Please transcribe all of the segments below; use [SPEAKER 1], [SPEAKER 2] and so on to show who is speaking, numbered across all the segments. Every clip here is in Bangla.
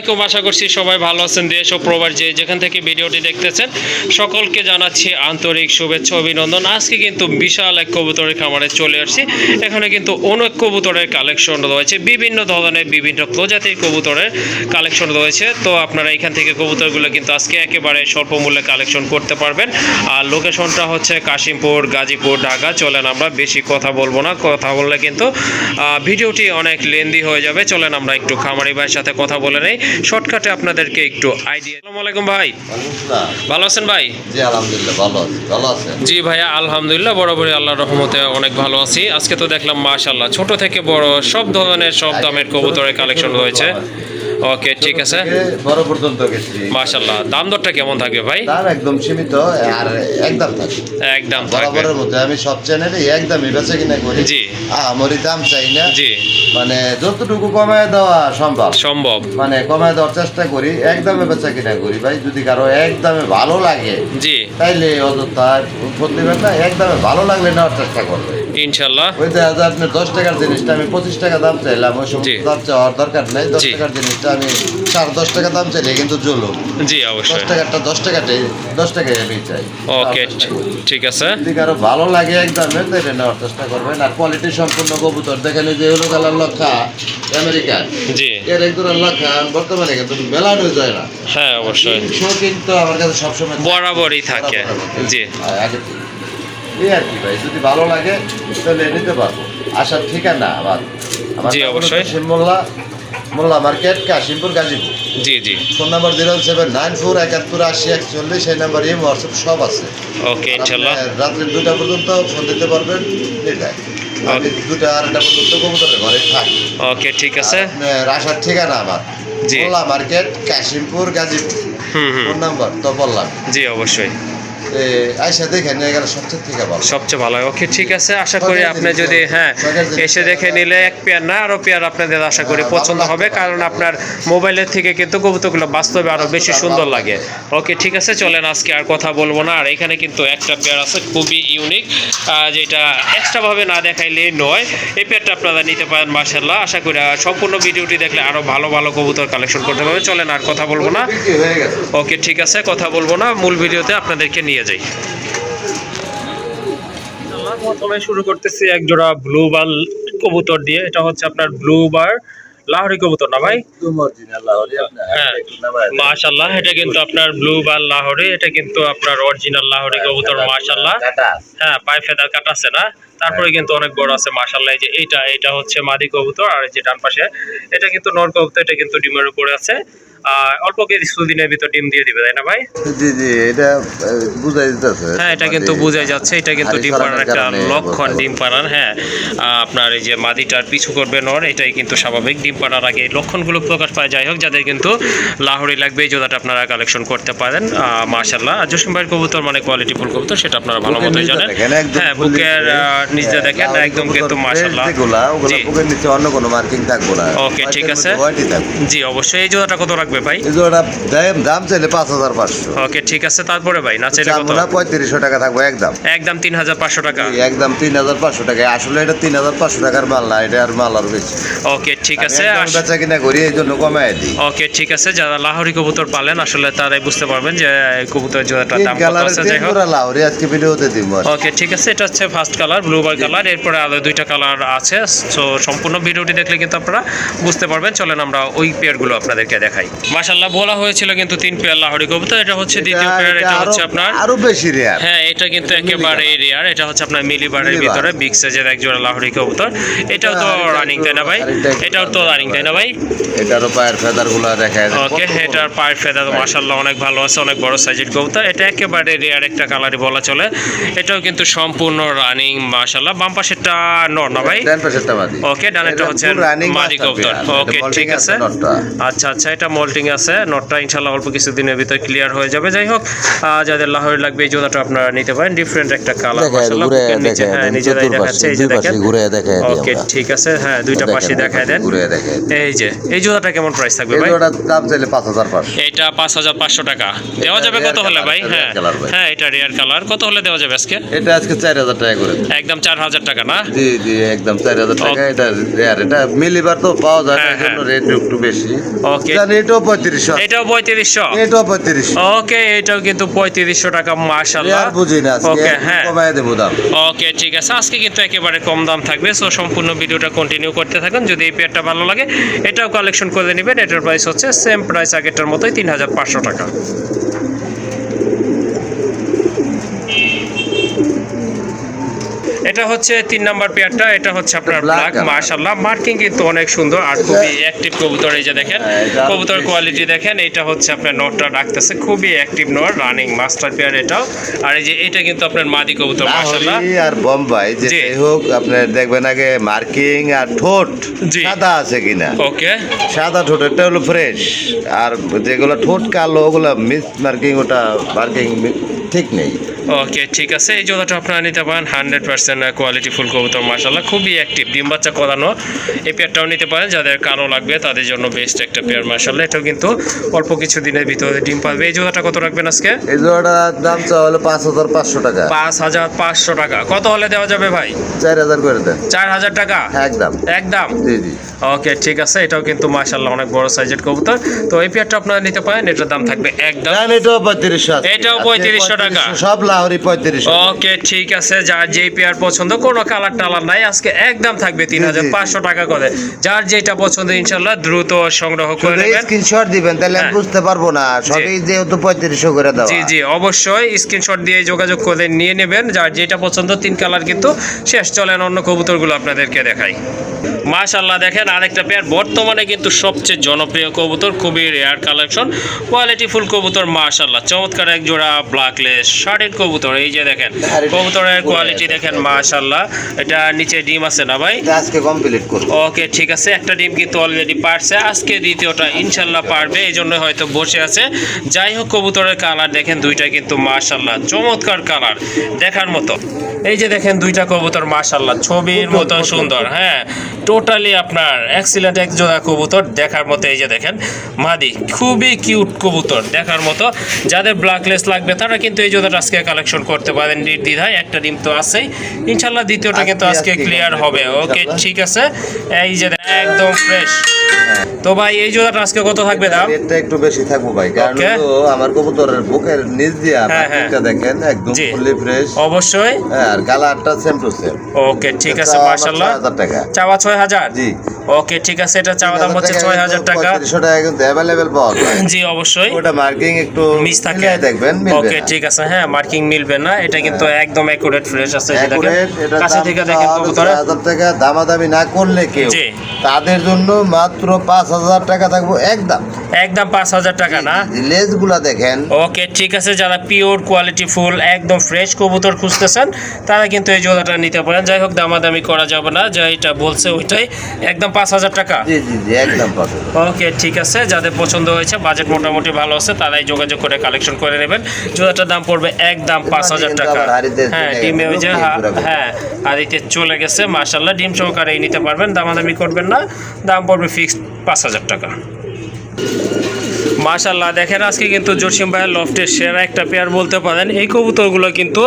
[SPEAKER 1] আলাইকুম, আশা করছি সবাই ভালো আছেন। দেশ ও প্রবাস যেখান থেকে ভিডিওটি দেখতেছেন সকলকে জানাচ্ছি আন্তরিক শুভেচ্ছা অভিনন্দন। আজকে কিন্তু বিশাল এক কবুতরের খামারে চলে আসছি। এখানে কিন্তু অনেক কবুতরের কালেকশন রয়েছে, বিভিন্ন ধরনের বিভিন্ন প্রজাতির কবুতরের কালেকশন রয়েছে। তো আপনারা এখান থেকে কবুতরগুলো কিন্তু আজকে একেবারে স্বল্প মূল্যে কালেকশন করতে পারবেন। আর লোকেশনটা হচ্ছে কাশিমপুর, গাজীপুর, ঢাকা। চলেন আমরা বেশি কথা বলবো না, কথা বললে কিন্তু ভিডিওটি অনেক লেন্দি হয়ে যাবে। চলেন আমরা একটু খামারি ভাইয়ের সাথে কথা বলে নেই, শর্টকাটে আপনাদেরকে একটু আইডিয়া। আসসালামু আলাইকুম ভাই, ভালো আছেন ভাই?
[SPEAKER 2] জি আলহামদুলিল্লাহ ভালো আছি। ভালো আছেন?
[SPEAKER 1] জি ভাইয়া আলহামদুলিল্লাহ বরাবরই আল্লাহর রহমতে অনেক ভালো আছি। আজকে তো দেখলাম মাশাআল্লাহ ছোট থেকে বড় সব ধরনের সব দামের কবুতরের কালেকশন রয়েছে। ওকে ঠিক আছে,
[SPEAKER 2] বড় পর্যন্ত গেছি
[SPEAKER 1] মাশাআল্লাহ। দাম দরটা কেমন থাকবে ভাই?
[SPEAKER 2] দাম একদম সীমিত আর একদম থাকে,
[SPEAKER 1] একদম থাকবে
[SPEAKER 2] বরাবরের মধ্যে। আমি সব চ্যানেলে একদমই বেচা কিনা করি।
[SPEAKER 1] জি
[SPEAKER 2] আমারই দাম চাই না,
[SPEAKER 1] জি,
[SPEAKER 2] মানে যতটুকু কমায় দেওয়া সম্ভব
[SPEAKER 1] সম্ভব
[SPEAKER 2] মানে কমায় দেওয়ার চেষ্টা করি। একদমে বেচা কিনা করি ভাই। যদি কারো একদমে ভালো লাগে
[SPEAKER 1] জি
[SPEAKER 2] তাইলে অযথা প্রতিবার না, একদমে ভালো লাগলে নেওয়ার চেষ্টা করবে
[SPEAKER 1] ইনশাল্লাহ।
[SPEAKER 2] ওই দেখা যায় আপনার 10 টাকার জিনিসটা আমি 25 টাকা দাম চাইলাম, ওই সময়
[SPEAKER 1] জি।
[SPEAKER 2] দাম চাওয়ার দরকার নাই। 10
[SPEAKER 1] জি।
[SPEAKER 2] টাকার জিনিসটা আমি 10.5 টাকা দাম চাইলে কিন্তু জুলুম।
[SPEAKER 1] জি
[SPEAKER 2] 10
[SPEAKER 1] অবশ্যই।
[SPEAKER 2] টাকারটা 10 টাকাটাই 10 টাকায় আমি চাই।
[SPEAKER 1] ওকে ঠিক আছে।
[SPEAKER 2] যদি কারো ভালো লাগে একদমে তাইলে নেওয়ার চেষ্টা করবেন। আর কোয়ালিটি সম্পূর্ণ কবুতর দেখেন, এই যে হলো কালার লক্ষা আমেরিকান,
[SPEAKER 1] জি
[SPEAKER 2] এর এক দুটো লক্ষা বর্তমানে কিন্তু মেলান হয়ে যায় না।
[SPEAKER 1] হ্যাঁ অবশ্যই,
[SPEAKER 2] কিন্তু আমার কাছে সবসময়
[SPEAKER 1] বরাবরই থাকে। জি
[SPEAKER 2] আগে থেকে। এই আর কি ভাই, যদি ভালো লাগে তাহলে নিতে পারবো। আসার ঠিকানা আমার
[SPEAKER 1] জি, অবশ্যই।
[SPEAKER 2] মোল্লা মার্কেট, কাশিমপুর, গাজীপুর।
[SPEAKER 1] জি জি
[SPEAKER 2] ফোন নাম্বার 07947818080। সেই নাম্বার হোয়াটসঅ্যাপ সব আছে।
[SPEAKER 1] ওকে ইনশাল্লাহ।
[SPEAKER 2] রাত্রি 2টা পর্যন্ত ফোন দিতে পারবেন। ঠিক আছে, আমি 2টা 2:30 পর্যন্ত কবুতরের ঘরে থাকি।
[SPEAKER 1] ওকে ঠিক আছে।
[SPEAKER 2] আপনার আসার ঠিকানা আমার
[SPEAKER 1] জি।
[SPEAKER 2] মোল্লা মার্কেট, কাশিমপুর, গাজীপুর।
[SPEAKER 1] হুম হুম
[SPEAKER 2] ফোন নাম্বার তো বললাম।
[SPEAKER 1] জি অবশ্যই,
[SPEAKER 2] আইসা দেখে নিয়ে গেলে সবচেয়ে থেকে ভালো।
[SPEAKER 1] সবচেয়ে ভালো হয়। ওকে ঠিক আছে, আশা করি আপনি যদি এসে দেখে নিলে এক পেয়ার না আরো পেয়ার আপনাদের আশা করি পছন্দ হবে, কারণ আপনার মোবাইলের থেকে কিন্তু কবুতরগুলো বাস্তবে আরো বেশি সুন্দর লাগে। ওকে ঠিক আছে, চলেন আজকে আর কথা বলবো না। আর এখানে কিন্তু একটা পেয়ার আছে খুবই ইউনিক, যেটা এক্সট্রা ভাবে না দেখাইলে নয়। এই পেয়ারটা আপনারা নিতে পারেন মাশাআল্লাহ। আশা করি সম্পূর্ণ ভিডিওটি দেখলে আরো ভালো ভালো কবুতর কালেকশন করতে পারবেন। চলেন আর কথা বলবো না। ওকে ঠিক আছে, কথা বলবো না, মূল ভিডিওতে আপনাদেরকে নিয়ে যাই। প্রথমে শুরু করতেছি এক জোড়া ব্লু বার কবুতর দিয়ে। এটা হচ্ছে আপনার ব্লু বার লাহোরি কবুতর না ভাই? হ্যাঁ মাশাআল্লাহ, এটা কিন্তু আপনার ব্লু বার লাহোরি, এটা কিন্তু আপনার অরিজিনাল লাহোরি কবুতর মাশাআল্লাহ। হ্যাঁ পায়ে ফেদার কাটা আছে না, তারপরে কিন্তু অনেক বড় আছে মাশাআল্লাহ। এই যে এটা হচ্ছে মাদি কবুতর, আর এই যে ডান পাশে এটা কিন্তু নর কবুতর, এটা কিন্তু ডিমের উপরে আছে। অল্প কিছুদিনের ভিতর ডিম দিয়ে দিবে, তাই না ভাই?
[SPEAKER 2] জি জি, এটা বুঝাই যাচ্ছে।
[SPEAKER 1] হ্যাঁ এটা কিন্তু বোঝাই যাচ্ছে, এটা কিন্তু ডিম পাড়ার একটা লক্ষণ। ডিম পাড়ার হ্যাঁ আপনার এই যে মাদিটার পিছু করবে নর, এটাই কিন্তু স্বাভাবিক। ডিম পাড়ার আগে এই লক্ষণগুলো প্রকাশ পায়। যাই হোক, যাদের কিন্তু লাহোরি লাগবে এই জোড়াটা আপনারা কালেকশন করতে পারেন মাশাআল্লাহ। আর জসিম ভাইয়ের কবুতর মানে কোয়ালিটি ফুল কবুতর, সেটা আপনারা ভালো মতোই জানেন। হ্যাঁ বুকের নিচে দেখেন একদম কিন্তু মাশাআল্লাহ। জি
[SPEAKER 2] বুকের নিচে অন্য কোনো মার্কিং থাকবে না।
[SPEAKER 1] ওকে ঠিক আছে, জি অবশ্যই। এই জোড়াটা কত রাখবে ভাই?
[SPEAKER 2] এই জোড়াটা দাম চাইলে 5500।
[SPEAKER 1] ওকে ঠিক আছে, তারপরে ভাই না চাইলে কত?
[SPEAKER 2] 3500 টাকা থাকবে একদম।
[SPEAKER 1] একদম 3500 টাকা।
[SPEAKER 2] একদম 3500 টাকা। আসলে এটা 3500 টাকার মাল না, এটা আর মাল আর বেশি।
[SPEAKER 1] ওকে ঠিক আছে,
[SPEAKER 2] বেচা কিনা করি এই জন্য কমায় দিই।
[SPEAKER 1] ওকে ঠিক আছে, যারা লাহোরি কবুতর পালেন আসলে তারাই বুঝতে পারবেন যে কবুতরের জোড়াটার দাম কত আছে। যাই হোক
[SPEAKER 2] লাহোরি আজকে ভিডিওতে দিব।
[SPEAKER 1] ওকে ঠিক আছে, এটা হচ্ছে ফার্স্ট কালার ব্লু বার কালার, এরপরে আরো দুইটা কালার আছে। সো সম্পূর্ণ ভিডিওটি দেখলে কিন্তু আপনারা বুঝতে পারবেন। চলেন আমরা ওই পেয়ারগুলো আপনাদেরকে দেখাই। মাশাআল্লাহ বলা হয়েছিল কিন্তু 3 পেয়ার লাহোরি কবুতর, এটা হচ্ছে দ্বিতীয় পেয়ার। এটা হচ্ছে আপনার
[SPEAKER 2] আরো বেশি রেয়ার।
[SPEAKER 1] হ্যাঁ এটা কিন্তু একেবারে রেয়ার। এটা হচ্ছে আপনার মিলিবারের ভিতরে বিগ সাইজের এক জোড়া লাহোরি কবুতর। এটাও তো রানিং তাই না ভাই? এটাও তো রানিং তাই না ভাই?
[SPEAKER 2] এটারও পায়ের ফেদারগুলো দেখা যায়।
[SPEAKER 1] ওকে, এটার পায়ের ফেদার মাশাআল্লাহ অনেক ভালো আছে, অনেক বড় সাইজের কবুতর। এটা একেবারে রেয়ার একটা কালারই বলা চলে। এটাও কিন্তু সম্পূর্ণ রানিং মাশাআল্লাহ। বাম পাশেরটা নর না ভাই?
[SPEAKER 2] ডান পাশেরটা মাদি।
[SPEAKER 1] ওকে ডানেরটা হচ্ছে মাদি কবুতর। ওকে ঠিক আছে, আচ্ছা আচ্ছা, এটা মোল্টিং আছে। নটটা ইনশাআল্লাহ অল্প কিছুদিনের ভিতর ক্লিয়ার হয়ে যাবে। যাই হোক, যাদের লাহোরি লাগবে এই জোড়াটা আপনারা নিতে পারেন। ডিফারেন্ট একটা কালার মাশাআল্লাহ। বুকের নিচে হ্যাঁ নিজেরাই দেখাচ্ছে, এই যে দেখেন। ওকে ঠিক আছে, হ্যাঁ দুইটা পাশে দেখায় দেন। এই যে এই জোড়াটা কেমন প্রাইস থাকবে ভাই?
[SPEAKER 2] এই জোড়ার দাম চাইলে 5500।
[SPEAKER 1] এটা 5500 টাকা দেওয়া যাবে। কত হলে ভাই? হ্যাঁ হ্যাঁ এটা রেয়ার কালার, কত হলে দেওয়া যাবে আজকে?
[SPEAKER 2] এটা আজকে 4000 টাকা করে।
[SPEAKER 1] একদম 4000 টাকা না?
[SPEAKER 2] জি জি একদম 4000 টাকা। এটা রেয়ার, এটা মিলিবার তো পাওয়া যায় না, এর জন্য রেট একটু বেশি।
[SPEAKER 1] ওকে
[SPEAKER 2] জানি এটাও এটাও 3500,
[SPEAKER 1] এটাও 3500,
[SPEAKER 2] এটাও 3500।
[SPEAKER 1] ওকে এটাও কিন্তু 3500 টাকা মাশাআল্লাহ।
[SPEAKER 2] আর বুঝি না আজকে
[SPEAKER 1] ওকে, হ্যাঁ।
[SPEAKER 2] কমায় দেবো দাম।
[SPEAKER 1] ওকে ঠিক আছে, আজকে কিন্তু একেবারে কম দাম থাকবে। সো সম্পূর্ণ ভিডিওটা কন্টিনিউ করতে থাকুন। যদি এই পেয়ারটা ভালো লাগে এটাও কালেকশন করে নেবেন। এটার প্রাইস হচ্ছে সেম প্রাইস আগেরটার মতোই 3500 টাকা। এটা হচ্ছে 3 নাম্বার পেয়ারটা, এটা হচ্ছে আপনার
[SPEAKER 2] Black
[SPEAKER 1] ব্ল্যাক।
[SPEAKER 2] color।
[SPEAKER 1] মাশাআল্লাহ মার্কিং কিন্তু অনেক সুন্দর আর খুবই অ্যাক্টিভ কবুতর। এই যে দেখেন
[SPEAKER 2] হ্যাঁ, এটা আরো
[SPEAKER 1] কবুতর
[SPEAKER 2] বেশি।
[SPEAKER 1] কোয়ালিটি দেখেন। এটা হচ্ছে আপনার নটটা রাখতেছে খুবই active not, running master pair এটাও। আর এই যে এটা কিন্তু আপনার মাদি কবুতর মাশাআল্লাহ।
[SPEAKER 2] লাহোরি আর বোম্বাই যেটাই হোক আপনার দেখবেন আগে মার্কিং আর ঠোঁট
[SPEAKER 1] জি।
[SPEAKER 2] সাদা আছে কিনা।
[SPEAKER 1] ওকে
[SPEAKER 2] সাদা ঠোঁটেরটা হলো ফ্রেশ, আর যেগুলো ঠোঁট কালো ওগুলো মিস মার্কিং, ওটা মার্কিং ঠিক নেই।
[SPEAKER 1] ওকে ঠিক আছে, এই জোড়াটা আপনারা নিতে পারেন। 100% কোয়ালিটি ফুল কবুতর মাশাআল্লাহ, খুবই অ্যাক্টিভ, ডিম বাচ্চা করানো। এই পেয়ারটাও নিতে পারেন, যাদের কালো লাগবে তাদের জন্য বেস্ট একটা পেয়ার মাশাআল্লাহ। এটাও কিন্তু অল্প কিছু দিনের ভিতরে ডিম পাবে। এই জোড়াটা কত রাখবেন আজকে?
[SPEAKER 2] এই জোড়াটার দাম চাওয়া হলো 5500 টাকা।
[SPEAKER 1] 5500 টাকা। কত হলে দেওয়া যাবে ভাই?
[SPEAKER 2] 4000 করে দেন।
[SPEAKER 1] 4000 টাকা
[SPEAKER 2] একদম
[SPEAKER 1] একদম।
[SPEAKER 2] জি জি।
[SPEAKER 1] ওকে ঠিক আছে, এটাও কিন্তু মাশাআল্লাহ অনেক বড় সাইজের কবুতর। তো এই পেয়ারটা আপনারা নিতে পারেন, এটার দাম থাকবে একদম।
[SPEAKER 2] দেন এটাও 3500 আছে।
[SPEAKER 1] এটাও 3500 টাকা।
[SPEAKER 2] সব লাহোরি 3500।
[SPEAKER 1] ওকে ঠিক আছে, যার যেই পেয়ার পছন্দ, কোনো কালার টালার নাই, আজকে একদম থাকবে 3500 টাকা করে। যার যেটা পছন্দ ইনশাআল্লাহ দ্রুত সংগ্রহ করে নেবেন।
[SPEAKER 2] স্ক্রিনশট দিবেন, তাহলে আমি
[SPEAKER 1] হ্যাঁ।
[SPEAKER 2] বুঝতে পারবো না সবই যেহেতু 3500 করে দেওয়া।
[SPEAKER 1] জি জি অবশ্যই স্ক্রিনশট দিয়ে যোগাযোগ করে নিয়ে নেবেন। যার যেটা পছন্দ, 3 কালার কিন্তু শেষ। চলেন অন্য কবুতরগুলো আপনাদেরকে দেখাই। মাশাআল্লাহ দেখেন আরেকটা পেয়ার, বর্তমানে কিন্তু সবচেয়ে জনপ্রিয় কবুতর, খুবই রেয়ার কালেকশন, কোয়ালিটি ফুল কবুতর মাশাআল্লাহ। চমৎকার এক জোড়া ব্ল্যাকলেস শার্টের কবুতর। এই যে দেখেন কবুতরের কোয়ালিটি দেখেন মাশাআল্লাহ। এটা নিচে ডিম আছে না ভাই?
[SPEAKER 2] এটা আজকে কমপ্লিট করব।
[SPEAKER 1] ওকে ঠিক আছে, একটা ডিম কিন্তু অলরেডি পারছে, আজকে দ্বিতীয়টা ইনশাল্লাহ পারবে, এই জন্য হয়তো বসে আছে। যাই হোক কবুতরের কালার দেখেন দুইটা কিন্তু মাশাল্লাহ চমৎকার কালার, দেখার মতো। এই যে দেখেন দুইটা কবুতর মাশাল্লাহ ছবির মতো সুন্দর। হ্যাঁ টোটালি আপনার এক্সিলেন্ট এক জোড়া কবুতর, দেখার মতো। এই যে দেখেন মাদি, খুবই কিউট কবুতর, দেখার মতো। যাদের ব্ল্যাকলেস লাগবে তারা কিন্তু এই জোড়াটা আজকে কালেকশন করতে পারেন নির্দ্বিধায়। একটা ডিম তো আছেই, ইনশাল্লাহ দ্বিতীয়টা কিন্তু আজকে ক্লিয়ার হবে। ওকে ঠিক আছে, এই যে একদম ফ্রেশ। তো ভাই এই জোড়াটা আজকে কত থাকবে দাম?
[SPEAKER 2] রেটটা একটু বেশি থাকবো ভাই, কারণ
[SPEAKER 1] Okay.
[SPEAKER 2] হলো আমার কবুতরের বুকের নিচ দিয়া
[SPEAKER 1] হ্যাঁ, হ্যাঁ।
[SPEAKER 2] বাকিটা দেখেন একদম
[SPEAKER 1] জি।
[SPEAKER 2] ফুলি ফ্রেশ।
[SPEAKER 1] অবশ্যই।
[SPEAKER 2] হ্যাঁ, আর কালারটা সেম টু সেম।
[SPEAKER 1] ওকে ঠিক আছে মাশাআল্লাহ।
[SPEAKER 2] 6000 টাকা।
[SPEAKER 1] চাওয়া 6000।
[SPEAKER 2] জি।
[SPEAKER 1] ওকে ঠিক আছে, এটা চাওয়া দাম হচ্ছে 6000 টাকা।
[SPEAKER 2] 3500 টাকা কিন্তু अवेलेबल পাওয়া যায়।
[SPEAKER 1] জি অবশ্যই।
[SPEAKER 2] ওটা মার্কিং একটু
[SPEAKER 1] মিস থাকে,
[SPEAKER 2] মিলাই দেখবেন, মিলবে
[SPEAKER 1] ওকে
[SPEAKER 2] না।
[SPEAKER 1] ঠিক আছে। হ্যাঁ মার্কিং মিলবে না, এটা কিন্তু একদম একুরেট ফ্রেশ আছে। এই যে দেখেন
[SPEAKER 2] Accurate, এটার
[SPEAKER 1] কাছে
[SPEAKER 2] দাম
[SPEAKER 1] থেকে দেখেন
[SPEAKER 2] চাওয়া হলো
[SPEAKER 1] কবুতরের।
[SPEAKER 2] 6000 টাকা। দামাদামি না করলে কেউ,
[SPEAKER 1] জি।
[SPEAKER 2] তাদের জন্য মাত্র 5000 টাকা থাকবো একদম।
[SPEAKER 1] একদম 5000 টাকা না?
[SPEAKER 2] লেজগুলা দেখেন।
[SPEAKER 1] ওকে ঠিক আছে, যারা পিওর কোয়ালিটি ফুল একদম ফ্রেশ কবুতর খুঁজতেছেন তারা কিন্তু এই জোড়াটা নিতে পারেন। যাই হোক দামাদামি করা যাবে না, যেটা বলছে ওইটাই, একদম 5000 টাকা।
[SPEAKER 2] জি জি জি, একদম পাবে।
[SPEAKER 1] ওকে ঠিক আছে, যাদের পছন্দ হয়েছে, বাজেট মোটামুটি ভালো আছে, তারাই যোগাযোগ করে কালেকশন করে নেবেন। জোড়াটার দাম পড়বে একদম 5000 টাকা।
[SPEAKER 2] আবার হাড়িতে
[SPEAKER 1] হ্যাঁ
[SPEAKER 2] চলে
[SPEAKER 1] ডিমে
[SPEAKER 2] গেছে,
[SPEAKER 1] ওই যে
[SPEAKER 2] ঘুরাবে।
[SPEAKER 1] হ্যাঁ হাড়িতে চলে গেছে মাশাআল্লাহ, ডিম সহকারেই নিতে পারবেন, দামাদামি করবেন না। দাম পড়বে ফিক্সড 5000 টাকা। মাশাআল্লাহ দেখেন আজকে কিন্তু জসিম ভাইয়ের লফটের সেরা একটা পেয়ার বলতে পারেন। এই কবুতরগুলো কিন্তু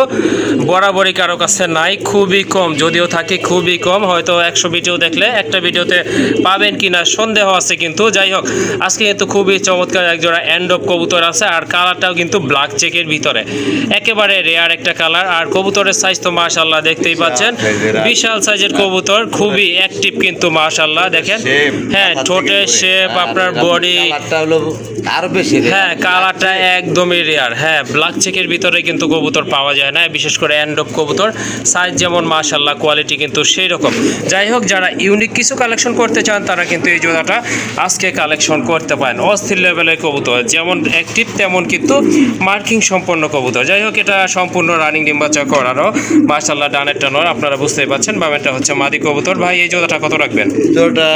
[SPEAKER 1] বরাবরই কারো কাছে নাই, খুবই কম, যদিও থাকে খুবই কম। হয়তো 100 ভিডিও দেখলে একটা ভিডিওতে পাবেন কিনা সন্দেহ আছে, কিন্তু যাই হোক আজকে কিন্তু খুবই চমৎকার একজোড়া এন্ড অফ কবুতর আছে। আর কালারটাও কিন্তু ব্ল্যাক চেকের ভিতরে, একেবারে রেয়ার একটা কালার। আর কবুতরের সাইজ তো মাশাআল্লাহ দেখতেই পাচ্ছেন, বিশাল সাইজের কবুতর, খুবই অ্যাক্টিভ কিন্তু মাশাআল্লাহ দেখেন। হ্যাঁ ঠোঁটের শেপ, আপনার বডি,
[SPEAKER 2] কালারটা হলো আরো বেশি রে।
[SPEAKER 1] হ্যাঁ কালারটা একদমই রেয়ার। হ্যাঁ ব্ল্যাক চেকের ভিতরে কিন্তু কবুতর পাওয়া যায় না, বিশেষ করে এন্ড অফ কবুতর। সাইজ যেমন মাশাআল্লাহ, কোয়ালিটি কিন্তু সেই রকম। যাই হোক যারা ইউনিক কিছু কালেকশন করতে চান তারা কিন্তু এই জোড়াটা আজকে কালেকশন করতে পারেন। অস্থির লেভেলের কবুতর, যেমন অ্যাক্টিভ তেমন কিন্তু মার্কিং সম্পন্ন কবুতর। যাই হোক এটা সম্পূর্ণ রানিং ডিম বাচ্চা করানো মাশাআল্লাহ। ডানেরটা নর, আপনারা বুঝতেই পাচ্ছেন, বামেরটা হচ্ছে মাদি কবুতর। ভাই এই জোড়াটা কত রাখবেন?
[SPEAKER 2] জোড়াটা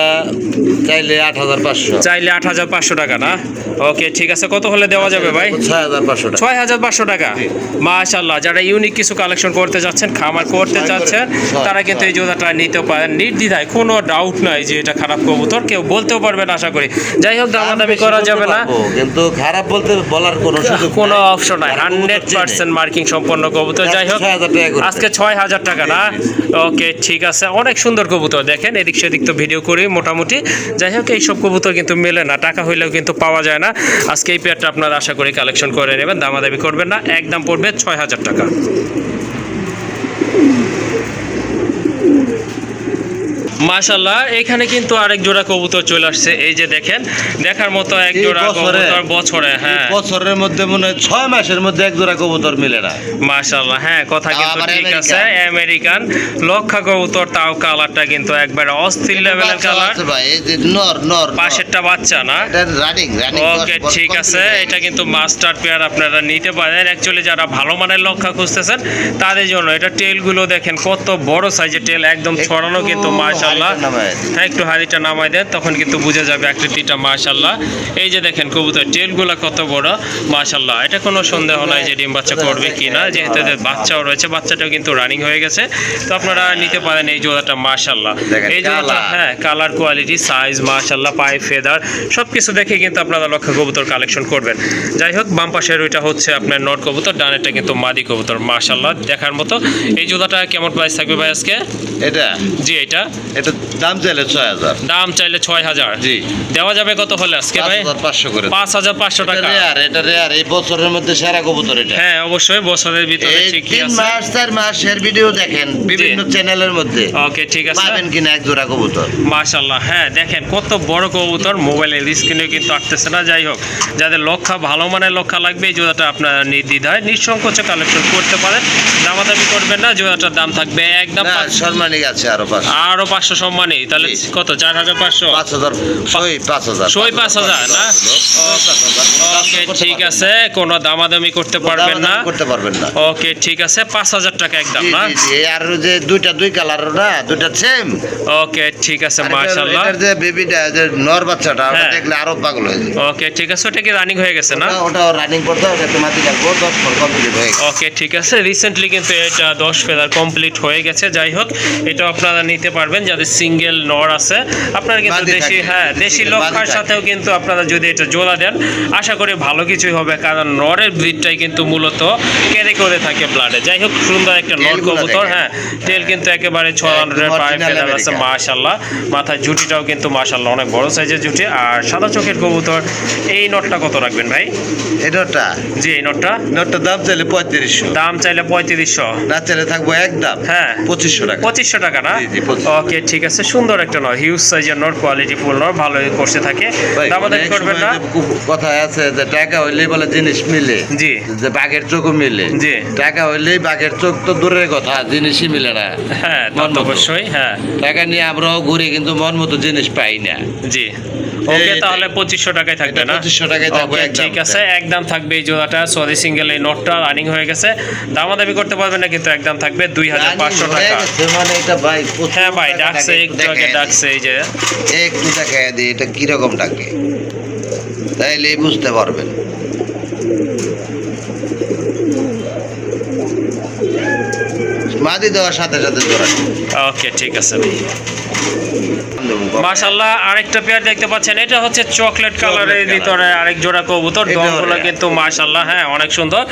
[SPEAKER 2] চাইলে 8500।
[SPEAKER 1] চাইলে 8500 টাকা না? ওকে ঠিক আছে, কত হলে দেওয়া যাবে ভাই?
[SPEAKER 2] 6500 টাকা।
[SPEAKER 1] 6500 টাকা। মাশাআল্লাহ, যারা ইউনিক কিছু কালেকশন করতে যাচ্ছেন, খামার করতে যাচ্ছেন, তারা কিন্তু এই জোড়াটা নিতে পারেন নির্দ্বিধায়, কোনো ডাউট নাই যে এটা খারাপ কবুতর, কেউ বলতেও পারবে না আশা করি। যাই হোক দামাদামি করা যাবে না,
[SPEAKER 2] কিন্তু খারাপ বলতে বলার কোনো সুযোগ
[SPEAKER 1] কোনো
[SPEAKER 2] নাই।
[SPEAKER 1] অপশন নাই, 100% মার্কিং সম্পন্ন কবুতর। যাই হোক
[SPEAKER 2] 6000 টাকা করে।
[SPEAKER 1] আজকে 6000 টাকা না? ওকে ঠিক আছে, অনেক সুন্দর কবুতর দেখেন, এদিক সেদিক তো ভিডিও করি মোটামুটি। যাই হোক এইসব কবুতর কিন্তু মেলে না, টাকা টাকা হইলেও কিন্তু পাওয়া যায় না। আজকে এই পেয়ারটা আপনারা আশা করি কালেকশন করে নেবেন, দামাদামি করবেন না, একদম পড়বে ৬,০০০ টাকা। মাশাআল্লাহ, এখানে কিন্তু আরেক জোড়া কবুতর চলে আসছে। এই যে দেখেন, দেখার মতো এক
[SPEAKER 2] এই
[SPEAKER 1] জোড়া
[SPEAKER 2] বছরে?
[SPEAKER 1] কবুতর বছরে, হ্যাঁ
[SPEAKER 2] বছরের মধ্যে মনে হয় 6 মাসের মধ্যে এক জোড়া কবুতর মিলে না।
[SPEAKER 1] মাশাআল্লাহ, হ্যাঁ কথা কিন্তু
[SPEAKER 2] আবার
[SPEAKER 1] ঠিক
[SPEAKER 2] আমেরিকান।
[SPEAKER 1] আছে। আমেরিকান লক্ষা কবুতর, তাও কালারটা কিন্তু একবারে অস্থির লেভেলের
[SPEAKER 2] বাচ্চা
[SPEAKER 1] কালার।
[SPEAKER 2] আছে ভাই, এই যে নর নর
[SPEAKER 1] পাশেরটা বাচ্চা না?
[SPEAKER 2] এটা রানিং
[SPEAKER 1] ওকে ঠিক আছে, এটা কিন্তু মাস্টার পেয়ার আপনারা নিতে পারেন। অ্যাকচুয়ালি যারা ভালো মানের লক্ষা খুঁজতেছেন তাদের জন্য। এটা টেলগুলো দেখেন কত বড় সাইজের টেল, একদম ছড়ানো কিন্তু মাশাআল্লাহ। হ্যাঁ একটু হাড়িটা নামাই দেন, তখন কিন্তু বোঝা যাবে আকৃতিটা মাশাআল্লাহ। এই যে দেখেন কবুতর টেলগুলো কত বড় মাশাআল্লাহ। এটা কোনো সন্দেহ নাই যে ডিম বাচ্চা করবে কিনা, যেহেতু এদের বাচ্চাও রয়েছে, বাচ্চাটাও কিন্তু রানিং হয়ে গেছে। তো আপনারা নিতে পারেন এই জোড়াটা মাশাআল্লাহ।
[SPEAKER 2] দেখেন
[SPEAKER 1] এই জোড়াটা
[SPEAKER 2] কালার।
[SPEAKER 1] হ্যাঁ কালার, কোয়ালিটি, সাইজ মাশাআল্লাহ, পায়ে ফেদার সবকিছু দেখে কিন্তু আপনারা লক্ষা কবুতর কালেকশন করবেন। যাই হোক, বাম পাশের ওইটা হচ্ছে আপনার নট কবুতর, ডানেরটা কিন্তু মাদি কবুতর মাশাআল্লাহ দেখার মতো। এই জোড়াটা কেমন প্রাইস থাকবে ভাই আজকে?
[SPEAKER 2] এটা
[SPEAKER 1] জি এটা
[SPEAKER 2] এটা দাম চাইলে 6000।
[SPEAKER 1] দাম চাইলে ৬,০০০।
[SPEAKER 2] জি।
[SPEAKER 1] দেওয়া যাবে কত হলে আজকে ভাই?
[SPEAKER 2] 5500 করে।
[SPEAKER 1] ৫,৫০০
[SPEAKER 2] এটা
[SPEAKER 1] টাকা।
[SPEAKER 2] রেয়ার, এটা রেয়ার, এই বছরের মধ্যে সেরা কবুতর এটা।
[SPEAKER 1] হ্যাঁ অবশ্যই বছরের ভিতরে
[SPEAKER 2] এই
[SPEAKER 1] ঠিকই
[SPEAKER 2] 3
[SPEAKER 1] আছে।
[SPEAKER 2] মাস 4 মাসের ভিডিও দেখেন বিভিন্ন চ্যানেলের মধ্যে,
[SPEAKER 1] ওকে ঠিক আছে
[SPEAKER 2] পাবেন কিনা এক জোড়া কবুতর।
[SPEAKER 1] মাশাআল্লাহ। হ্যাঁ দেখেন কত বড় কবুতর, মোবাইলের স্ক্রিনে কিন্তু আসতেছে না। যাই হোক, যাদের লক্ষা ভালো মানের লক্ষা লাগবে এই জোড়াটা আপনারা নির্দ্বিধায় নিঃসংকোচে কালেকশন করতে পারেন, দামাদামি করবেন না। জোড়াটার দাম থাকবে একদম
[SPEAKER 2] না, সম্মানিক আছে আরো 500।
[SPEAKER 1] আরো ৫০০ সম্মানই, তাহলে
[SPEAKER 2] জি।
[SPEAKER 1] কত ৪,৫০০?
[SPEAKER 2] 5000 সই 5000
[SPEAKER 1] সই ৫,০০০ না? ওকে ঠিক আছে, কোনো দামাদামি করতে পারবেন না।
[SPEAKER 2] করতে পারবেন না।
[SPEAKER 1] ওকে ঠিক আছে, ৫,০০০ টাকা একদম
[SPEAKER 2] জি
[SPEAKER 1] না?
[SPEAKER 2] জি জি, আর যে দুইটা দুই কালার না, দুইটা সেম।
[SPEAKER 1] ওকে ঠিক আছে মাশাআল্লাহ।
[SPEAKER 2] এটার যে বেবিটা, যে নর বাচ্চাটা, ওটা
[SPEAKER 1] হ্যাঁ।
[SPEAKER 2] দেখলে আরো পাগল হয়ে যায়।
[SPEAKER 1] ওকে ঠিক আছে, ওটা কি রানিং হয়ে গেছে না?
[SPEAKER 2] ওটা রানিং করতে হবে, তোমাদের রাখবো 10 ফল কমপ্লিট হয়ে গেছে।
[SPEAKER 1] ওকে ঠিক আছে, রিসেন্টলি কিন্তু এটা 10 ফেদার কমপ্লিট হয়ে গেছে। যাই হোক, এটা আপনারা নিতে পারবেন যাদের সিঙ্গেল নর আছে। আপনারা কিন্তু
[SPEAKER 2] বাদি
[SPEAKER 1] দেশি,
[SPEAKER 2] থাকে।
[SPEAKER 1] হ্যাঁ দেশি
[SPEAKER 2] Single
[SPEAKER 1] লক্ষার
[SPEAKER 2] বাদি থাকে।
[SPEAKER 1] সাথেও কিন্তু আপনারা যদি এটা জোড়া দেন আশা করি ভালো কিছুই হবে, কারণ নরের ব্রিডটাই কিন্তু মূলত ক্যারি করে থাকে ব্লাডে। যাই হোক, সুন্দর একটা নর
[SPEAKER 2] টেলগুলো
[SPEAKER 1] কবুতর।
[SPEAKER 2] দেখেন।
[SPEAKER 1] হ্যাঁ টেল কিন্তু একেবারে 600 পায়ে
[SPEAKER 2] original
[SPEAKER 1] ফেদার আছে
[SPEAKER 2] American।
[SPEAKER 1] মাশাআল্লাহ। মাথায় ঝুটিটাও কিন্তু মাশাআল্লাহ অনেক বড় সাইজের ঝুটি, আর সাদা চোখের কবুতর। এই নটটা কত রাখবেন ভাই?
[SPEAKER 2] এটাটা
[SPEAKER 1] জি এই নটটা
[SPEAKER 2] নটটা দাম চাইলে 3500,
[SPEAKER 1] দাম চাইলে ৩৫০০।
[SPEAKER 2] না চাইলে থাকবো একদম
[SPEAKER 1] হ্যাঁ
[SPEAKER 2] 2500 টাকা।
[SPEAKER 1] ২৫০০ টাকা না?
[SPEAKER 2] জি, জি, 2500।
[SPEAKER 1] ওকে ঠিক আছে, সুন্দর একটা নর, হিউজ সাইজের নর, কোয়ালিটি ফুল নর, ভালোই করতে থাকে।
[SPEAKER 2] ভাই,
[SPEAKER 1] দামাদামি
[SPEAKER 2] অনেক
[SPEAKER 1] করবেন
[SPEAKER 2] সময়
[SPEAKER 1] না?
[SPEAKER 2] যে কথা আছে যে টাকা হইলেই বলে জিনিস মিলে,
[SPEAKER 1] জি
[SPEAKER 2] যে বাঘের চোখও মিলে।
[SPEAKER 1] জি।
[SPEAKER 2] টাকা হইলেই বাঘের চোখ তো দূরের কথা, জিনিসই মিলে না।
[SPEAKER 1] হ্যাঁ তা
[SPEAKER 2] মন
[SPEAKER 1] তো
[SPEAKER 2] মতো।
[SPEAKER 1] অবশ্যই। হ্যাঁ
[SPEAKER 2] টাকা নিয়ে আমরাও ঘুরি, কিন্তু মন মতো জিনিস পাই না।
[SPEAKER 1] জি ওকে,
[SPEAKER 2] এই-
[SPEAKER 1] তাহলে ২৫০০ টাকায় থাকবে
[SPEAKER 2] এটা
[SPEAKER 1] না?
[SPEAKER 2] 2500 টাকায় থাকবে
[SPEAKER 1] ওকে,
[SPEAKER 2] একদম।
[SPEAKER 1] ঠিক আছে, একদম থাকবে এই জোড়াটা। সরি সিঙ্গেল এই নটটা রানিং হয়ে গেছে, দামাদামি করতে পারবেন না, কিন্তু একদম থাকবে ২৫০০
[SPEAKER 2] হয়ে
[SPEAKER 1] টাকা।
[SPEAKER 2] গেছে মানে এটা ভাই প্রচুর
[SPEAKER 1] হ্যাঁ ভাই
[SPEAKER 2] টাকা
[SPEAKER 1] ডাকছে,
[SPEAKER 2] টাকা
[SPEAKER 1] একটু আগে
[SPEAKER 2] দেখায়
[SPEAKER 1] ডাকছে। এই যে
[SPEAKER 2] দিই। একটু দেখায় দিই এটা কিরকম ডাকে, তাইলে বুঝতে পারবেন। মাদি দেওয়ার সাথে সাথে জোড়া
[SPEAKER 1] ওকে ঠিক আছে ভাই। মাশাআল্লাহ, আরেকটা পেয়ার দেখতে পাচ্ছেন, এটা হচ্ছে চকলেট কালারের
[SPEAKER 2] colour।
[SPEAKER 1] ভিতরে আরেক জোড়া কবুতর।
[SPEAKER 2] এটাও
[SPEAKER 1] দমগুলো
[SPEAKER 2] rare।
[SPEAKER 1] কিন্তু মাশাআল্লাহ হ্যাঁ অনেক সুন্দর।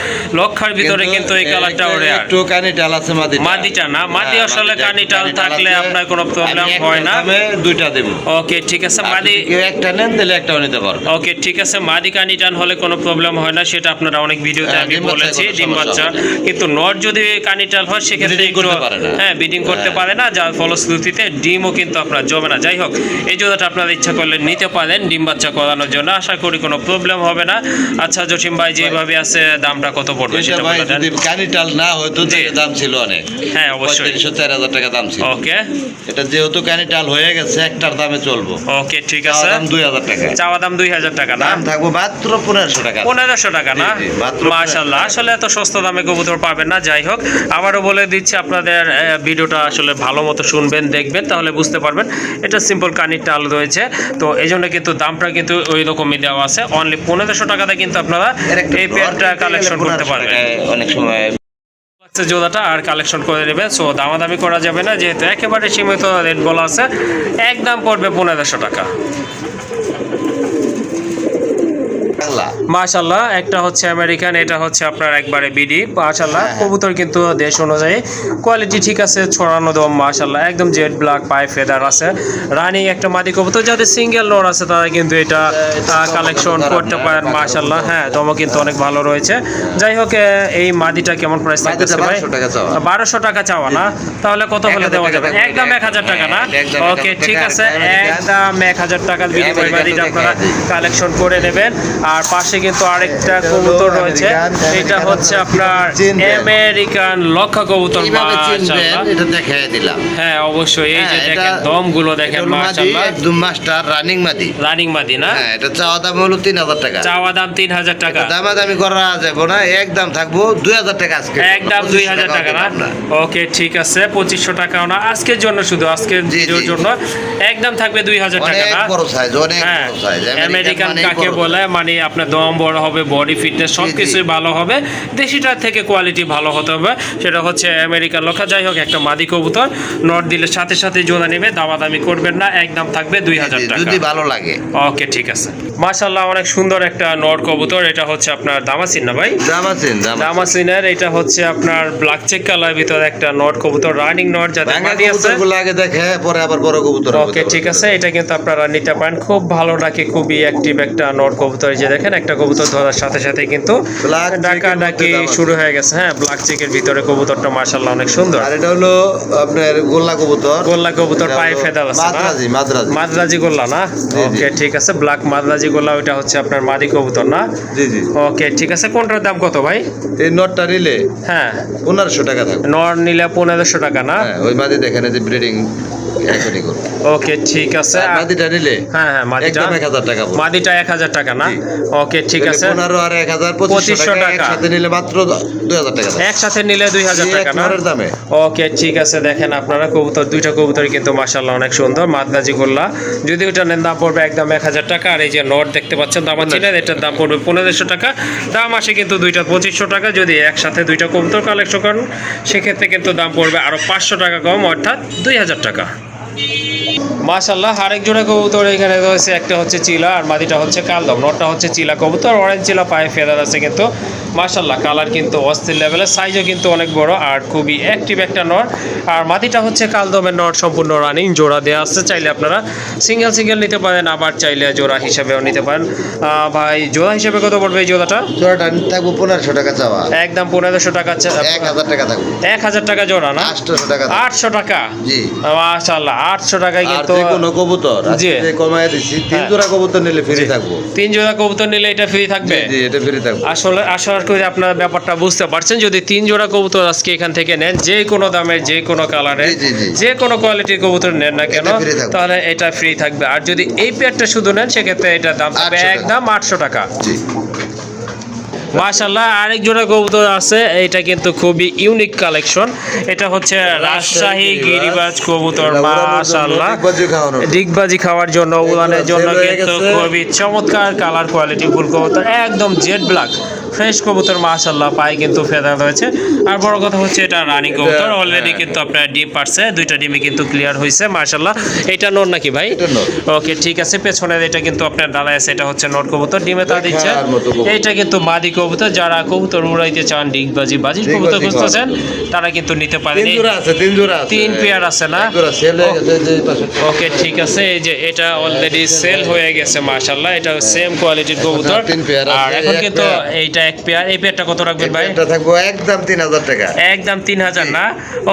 [SPEAKER 1] লক্ষার ভিতরে কিন্তু এই কালারটাও রেয়ার।
[SPEAKER 2] একটু কানিটাল আছে মাদিটা।
[SPEAKER 1] মাদিটা না? মাদি
[SPEAKER 2] হ্যাঁ,
[SPEAKER 1] আসলে
[SPEAKER 2] মাদিটা একটু
[SPEAKER 1] কানিটাল থাকলে
[SPEAKER 2] আছে।
[SPEAKER 1] আপনার কোনো প্রবলেম
[SPEAKER 2] আমি
[SPEAKER 1] হয় না।
[SPEAKER 2] একটা দামে দুইটা দেব।
[SPEAKER 1] ওকে ঠিক আছে,
[SPEAKER 2] আর
[SPEAKER 1] মাদি।
[SPEAKER 2] যদি কেউ একটা নেন তাহলে একটাও নিতে পারবে।
[SPEAKER 1] ওকে ঠিক আছে, মাদি কানিটান হলে কোনো প্রবলেম হয় না, সেটা আপনারা অনেক ভিডিওতে
[SPEAKER 2] হ্যাঁ,
[SPEAKER 1] আমি
[SPEAKER 2] ডিম বাচ্চায়
[SPEAKER 1] বলেছি।
[SPEAKER 2] কোনো
[SPEAKER 1] ডিম
[SPEAKER 2] সমস্যা
[SPEAKER 1] বাচ্চা,
[SPEAKER 2] হবে না।
[SPEAKER 1] কিন্তু নর যদি কানিটাল হয় সেক্ষেত্রে
[SPEAKER 2] Breeding
[SPEAKER 1] একটু
[SPEAKER 2] করতে পারে না।
[SPEAKER 1] হ্যাঁ ব্রিডিং করতে
[SPEAKER 2] হ্যাঁ।
[SPEAKER 1] পারে না, যার ফলশ্রুতিতে ডিমও কিন্তু আপনার জমে না। যাই হোক, এই জোড়াটা আপনারা ইচ্ছা করলে নিতে পারেন ডিম বাচ্চা করানোর জন্য, আশা করি কোনো প্রবলেম হবে না। আচ্ছা জসিম ভাই, যেভাবে আছে দামটা কত পড়বে
[SPEAKER 2] এটা
[SPEAKER 1] সেটা
[SPEAKER 2] ভাই
[SPEAKER 1] বলে দেন।
[SPEAKER 2] যদি কানিটাল না হতো
[SPEAKER 1] জি।
[SPEAKER 2] তাহলে দাম ছিল অনেক।
[SPEAKER 1] হ্যাঁ অবশ্যই।
[SPEAKER 2] ৩৫০০-৪০০০ টাকা দাম ছিল।
[SPEAKER 1] ওকে
[SPEAKER 2] এটা যেহেতু কানিটাল হয়ে গেছে, একটার দামে চলবো।
[SPEAKER 1] ওকে ঠিক
[SPEAKER 2] চাওয়া
[SPEAKER 1] আছে,
[SPEAKER 2] দাম 2000 টাকা।
[SPEAKER 1] চাওয়া দাম ২০০০ টাকা না?
[SPEAKER 2] দাম থাকবো মাত্র 1500 টাকা।
[SPEAKER 1] ১৫০০ টাকা না?
[SPEAKER 2] জি, জি, মাত্র
[SPEAKER 1] মাশাআল্লাহ, আসলে এত সস্তা দামে কবুতর পাবেন না। যাই হোক, আবারও বলে দিচ্ছি, আপনাদের ভিডিওটা আসলে ভালো মতো শুনবেন, দেখবেন, তাহলে বুঝতে পারবেন। এটা সিম্পল কানির টাল রয়েছে, তো এই জন্য কিন্তু দামটা কিন্তু ওই রকমই দেওয়া আছে। অনলি ১৫০০ টাকাতে কিন্তু আপনারা
[SPEAKER 2] এর একটা
[SPEAKER 1] এই পেয়ারটা
[SPEAKER 2] রড
[SPEAKER 1] কালেকশন করতে
[SPEAKER 2] 1500
[SPEAKER 1] পারবেন।
[SPEAKER 2] টাকায় অনেক সময়
[SPEAKER 1] আচ্ছা জোড়াটা আর কালেকশন করে নেবেন। সো দামাদামি করা যাবে না, যেহেতু একেবারে সীমিত রেট বলা আছে। একদম পড়বে ১৫০০ টাকা।
[SPEAKER 2] বাংলা।
[SPEAKER 1] মাশাআল্লাহ, একটা হচ্ছে আমেরিকান, এটা হচ্ছে আপনার একবারে বিডি। মাশাআল্লাহ,
[SPEAKER 2] হ্যাঁ।
[SPEAKER 1] কবুতর কিন্তু দেশ অনুযায়ী কোয়ালিটি ঠিক আছে, ছড়ানো দম মাশাআল্লাহ একদম জেড ব্ল্যাক, পায়ে ফেদার আছে, রানিং একটা মাদি কবুতর। যাদের সিঙ্গেল নর আছে তারা কিন্তু এটা কালেকশন করতে পারেন মাশাআল্লাহ। হ্যাঁ, দমও কিন্তু অনেক ভালো রয়েছে। যাই হোক, এই মাদিটা কেমন প্রাইস থাকতেছে ভাই?
[SPEAKER 2] 1200 টাকা চাওয়া।
[SPEAKER 1] 1200 টাকা চাওয়া না, তাহলে কত হলে দেওয়া যাবে? একদম 1000 টাকা না? ওকে, ঠিক আছে, একদম 1000 টাকার বিনিময়ে মাদিটা আপনারা কালেকশন করে নেবেন। আর পাশে কিন্তু আরেকটা কবুতর রয়েছে, এটা হচ্ছে আপনার আমেরিকান লক্ষা কবুতর মাশাআল্লাহ।
[SPEAKER 2] এটা দেখাই দিলাম।
[SPEAKER 1] হ্যাঁ অবশ্যই, এই যে
[SPEAKER 2] হ্যাঁ,
[SPEAKER 1] দেখেন
[SPEAKER 2] এটা-
[SPEAKER 1] দমগুলো দেখেন
[SPEAKER 2] এটা হলো মাদি,
[SPEAKER 1] মাশাআল্লাহ,
[SPEAKER 2] একদম মাস্টার রানিং মাদি।
[SPEAKER 1] রানিং মাদি না?
[SPEAKER 2] হ্যাঁ, এটা চাওয়া দাম হলো 3000 টাকা।
[SPEAKER 1] চাওয়া দাম 3000 টাকা,
[SPEAKER 2] দামাদামি করা যাবে না, একদম থাকবো 2000 টাকা আজকে।
[SPEAKER 1] একদম 2000 টাকা না? ওকে, ঠিক আছে, 2500 টাকাও না আজকের জন্য, শুধু আজকের
[SPEAKER 2] জি,
[SPEAKER 1] ভিডিওর
[SPEAKER 2] জি।
[SPEAKER 1] জন্য একদম থাকবে 2000 টাকা
[SPEAKER 2] অনেক
[SPEAKER 1] না?
[SPEAKER 2] বড় সাইজ, অনেক
[SPEAKER 1] হ্যাঁ,
[SPEAKER 2] বড় সাইজ।
[SPEAKER 1] আমেরিকান
[SPEAKER 2] মানেই
[SPEAKER 1] কাকে
[SPEAKER 2] বড়।
[SPEAKER 1] বলে, মানে আপনার দম বড় হবে, বডি ফিটনেস সবকিছুই ভালো হবে, দেশিটার থেকে কোয়ালিটি ভালো হতে হবে, সেটা হচ্ছে আমেরিকান লক্ষা। যাই হোক, একটা মাদি কবুতর, নট দিলে সাথে সাথে জোড়া নেবে, দামাদামি করবেন না, একদম থাকবে 2000 টাকা।
[SPEAKER 2] যদি ভালো লাগে।
[SPEAKER 1] ওকে, ঠিক আছে। মাশাআল্লাহ, অনেক সুন্দর একটা নর কবুতর, এটা হচ্ছে আপনার দামাসিন না ভাই?
[SPEAKER 2] দামাসিন।
[SPEAKER 1] দামাসিনের, এটা হচ্ছে আপনার ব্ল্যাক চেক কালার ভিতরে একটা নট কবুতর, রানিং নট, যাদের মাদি আছে।
[SPEAKER 2] কবুতরগুলো আগে দেখে, পরে আবার বড় কবুতর।
[SPEAKER 1] ওকে, ঠিক আছে, এটা কিন্তু আপনারা নিতে পারেন, খুব ভালো ডাকে, খুবই অ্যাক্টিভ একটা নট কবুতর। এই যে দেখেন, একটা কবুতর ধরার সাথে সাথে কিন্তু
[SPEAKER 2] Black
[SPEAKER 1] ডাকা
[SPEAKER 2] check-এর
[SPEAKER 1] ডাকি
[SPEAKER 2] মধ্যে
[SPEAKER 1] শুরু হয়ে গেছে। হ্যাঁ, ব্ল্যাক চেকের ভিতরে কবুতরটা মাশাআল্লাহ অনেক সুন্দর।
[SPEAKER 2] আর এটা হলো আপনার গোল্লা কবুতর।
[SPEAKER 1] গোল্লা কবুতর,
[SPEAKER 2] এটা
[SPEAKER 1] পায়ে
[SPEAKER 2] হলো
[SPEAKER 1] ফেদাল আছে না?
[SPEAKER 2] মাদ্রাজি।
[SPEAKER 1] মাদ্রাজি গোল্লা না?
[SPEAKER 2] জি।
[SPEAKER 1] ওকে, ঠিক আছে, ব্ল্যাক মাদ্রাজি গোল্লা, ওইটা হচ্ছে আপনার মাদি কবুতর না?
[SPEAKER 2] জি জি।
[SPEAKER 1] ওকে, ঠিক আছে, কোনটার দাম কত ভাই?
[SPEAKER 2] এই নটটা নিলে
[SPEAKER 1] হ্যাঁ,
[SPEAKER 2] 1500 টাকা থাকবে।
[SPEAKER 1] নর নিলে 1500 টাকা না?
[SPEAKER 2] হ্যাঁ, ওই মাদি দেখেন, এই যে ব্রিডিং এখনই করবে।
[SPEAKER 1] ওকে, ঠিক আছে।
[SPEAKER 2] আর মাদিটা নিলে
[SPEAKER 1] হ্যাঁ হ্যাঁ, মাদিটা
[SPEAKER 2] একদম 1000 টাকা পড়বে।
[SPEAKER 1] মাদিটা 1000 টাকা না?
[SPEAKER 2] জি।
[SPEAKER 1] ওকে, ঠিক আছে,
[SPEAKER 2] 15 আর 1000
[SPEAKER 1] 2500
[SPEAKER 2] 2500 টাকা।
[SPEAKER 1] টাকা।
[SPEAKER 2] একসাথে নিলে মাত্র 2000 টাকা থাকবে।
[SPEAKER 1] একসাথে নিলে 2000
[SPEAKER 2] এই
[SPEAKER 1] টাকা
[SPEAKER 2] এক
[SPEAKER 1] না?
[SPEAKER 2] নরের দামে।
[SPEAKER 1] ওকে, ঠিক আছে, দেখেন আপনারা কবুতর, দুইটা কবুতরই কিন্তু মাশাআল্লাহ অনেক সুন্দর, মাদ্রাজি গোল্লা। যদি ওইটা নেন দাম পড়বে একদম 1000 টাকা। আর এই যে নট দেখতে পাচ্ছেন দামাচিনের, এটার দাম পড়বে 1500 টাকা। দাম আসে কিন্তু দুইটা 2500 টাকা। যদি একসাথে দুইটা কবুতর কালেকশন করেন সেক্ষেত্রে কিন্তু দাম পড়বে আরো 500 টাকা কম, অর্থাৎ 2000 টাকা। মাশাআল্লাহ, আরেক জোড়া কবুতর এখানে রয়েছে, একটা হচ্ছে চিলা আর মাদিটা হচ্ছে কালদম। নটটা হচ্ছে চিলা কবুতর, অরেঞ্জ চিলা, পায়ে ফেদার আছে কিন্তু মাশাআল্লাহ, কালার কিন্তু অস্থির লেভেলের, সাইজও কিন্তু অনেক বড় আর খুবই অ্যাক্টিভ একটা নট। আর মাদিটা হচ্ছে কালদমের নট, সম্পূর্ণ রানিং, জোড়া দেওয়া আছে। চাইলে আপনারা সিঙ্গেল নিতে পারেন, আবার চাইলে জোড়া হিসেবেও নিতে পারেন। ভাই, জোড়া হিসেবে কত পড়বে এই জোড়াটা?
[SPEAKER 2] জোড়াটা থাকবো 1500 টাকা চাওয়া।
[SPEAKER 1] একদম 1500 টাকা।
[SPEAKER 2] 1000 টাকা থাকবে।
[SPEAKER 1] 1000 টাকা জোড়া না?
[SPEAKER 2] 800 টাকা।
[SPEAKER 1] 800 টাকা?
[SPEAKER 2] জি।
[SPEAKER 1] মাশাআল্লাহ, 800 টাকায়
[SPEAKER 2] আর
[SPEAKER 1] কিন্তু
[SPEAKER 2] যে কোনো কবুতর
[SPEAKER 1] জি।
[SPEAKER 2] আজকে কমায় দিছি, 3
[SPEAKER 1] হ্যাঁ।
[SPEAKER 2] জোড়া কবুতর নিলে ফ্রি থাকবো।
[SPEAKER 1] 3 জোড়া কবুতর নিলে এটা ফ্রি থাকবে?
[SPEAKER 2] জি, এটা ফ্রি থাকবে।
[SPEAKER 1] আসলে আশা করি আপনারা ব্যাপারটা বুঝতে পারছেন। যদি 3 জোড়া কবুতর আজকে এখান থেকে নেন, যে কোনো দামের, যে কোনো কালারের,
[SPEAKER 2] জি, জি, জি।
[SPEAKER 1] যে কোনো কোয়ালিটির কবুতর নেন না কেন,
[SPEAKER 2] এটা free থাকবে।
[SPEAKER 1] তাহলে এটা ফ্রি থাকবে। আর যদি এই পেয়ারটা শুধু নেন সেক্ষেত্রে এটার দাম থাকবে
[SPEAKER 2] 800 টাকা।
[SPEAKER 1] একদম 800 টাকা।
[SPEAKER 2] জি।
[SPEAKER 1] মাশাআল্লাহ, আরেক জোড়া কবুতর আছে, এটা কিন্তু খুবই ইউনিক কালেকশন। এটা হচ্ছে রাজশাহী গিরিবাজ কবুতর। মাশাআল্লাহ, ডিগবাজি খাওয়ার জন্য, উড়ানের জন্য কিন্তু খুবই চমৎকার কালার কোয়ালিটি ফুল কবুতর, একদম জেড ব্ল্যাক ফ্রেশ কবুতর। মাশাআল্লাহ, পায়ে কিন্তু ফেদা রয়েছে। আর বড় কথা হচ্ছে এটা রানিং কবুতর, অলরেডি কিন্তু আপনার ডিম পারছে, দুইটা ডিমই কিন্তু ক্লিয়ার হয়েছে মাশাআল্লাহ। এটা নর নাকি ভাই?
[SPEAKER 2] এটা নর।
[SPEAKER 1] ওকে, ঠিক আছে, পেছনের এটা কিন্তু আপনার ডালায় আছে, এটা হচ্ছে নর কবুতর, ডিমে তা দিচ্ছে।
[SPEAKER 2] দেখার মতো কবুতর।
[SPEAKER 1] এটা কিন্তু মাদি কবুতর, যারা কবুতর উড়াইতে চান, ডিগবাজি বাজির কবুতর খুঁজতেছেন, তারা কিন্তু নিতে পারেন।
[SPEAKER 2] 3 জোড়া আছে, 3 জোড়া আছে।
[SPEAKER 1] 3 পেয়ার আছে না?
[SPEAKER 2] এক জোড়া সেল হয়ে গেছে, যে পাশে।
[SPEAKER 1] ওকে, ঠিক আছে, এই যে এটা অলরেডি সেল হয়ে গেছে মাশাআল্লাহ। এটা সেম কোয়ালিটির কবুতর।
[SPEAKER 2] 3 পেয়ার আছে,
[SPEAKER 1] আর এখন
[SPEAKER 2] এক
[SPEAKER 1] কিন্তু
[SPEAKER 2] পেয়ার।
[SPEAKER 1] এইটা এক পেয়ার। এই পেয়ারটা কত রাখবেন ভাই?
[SPEAKER 2] এটা থাকবো একদম 3000 টাকা।
[SPEAKER 1] একদম 3000 না?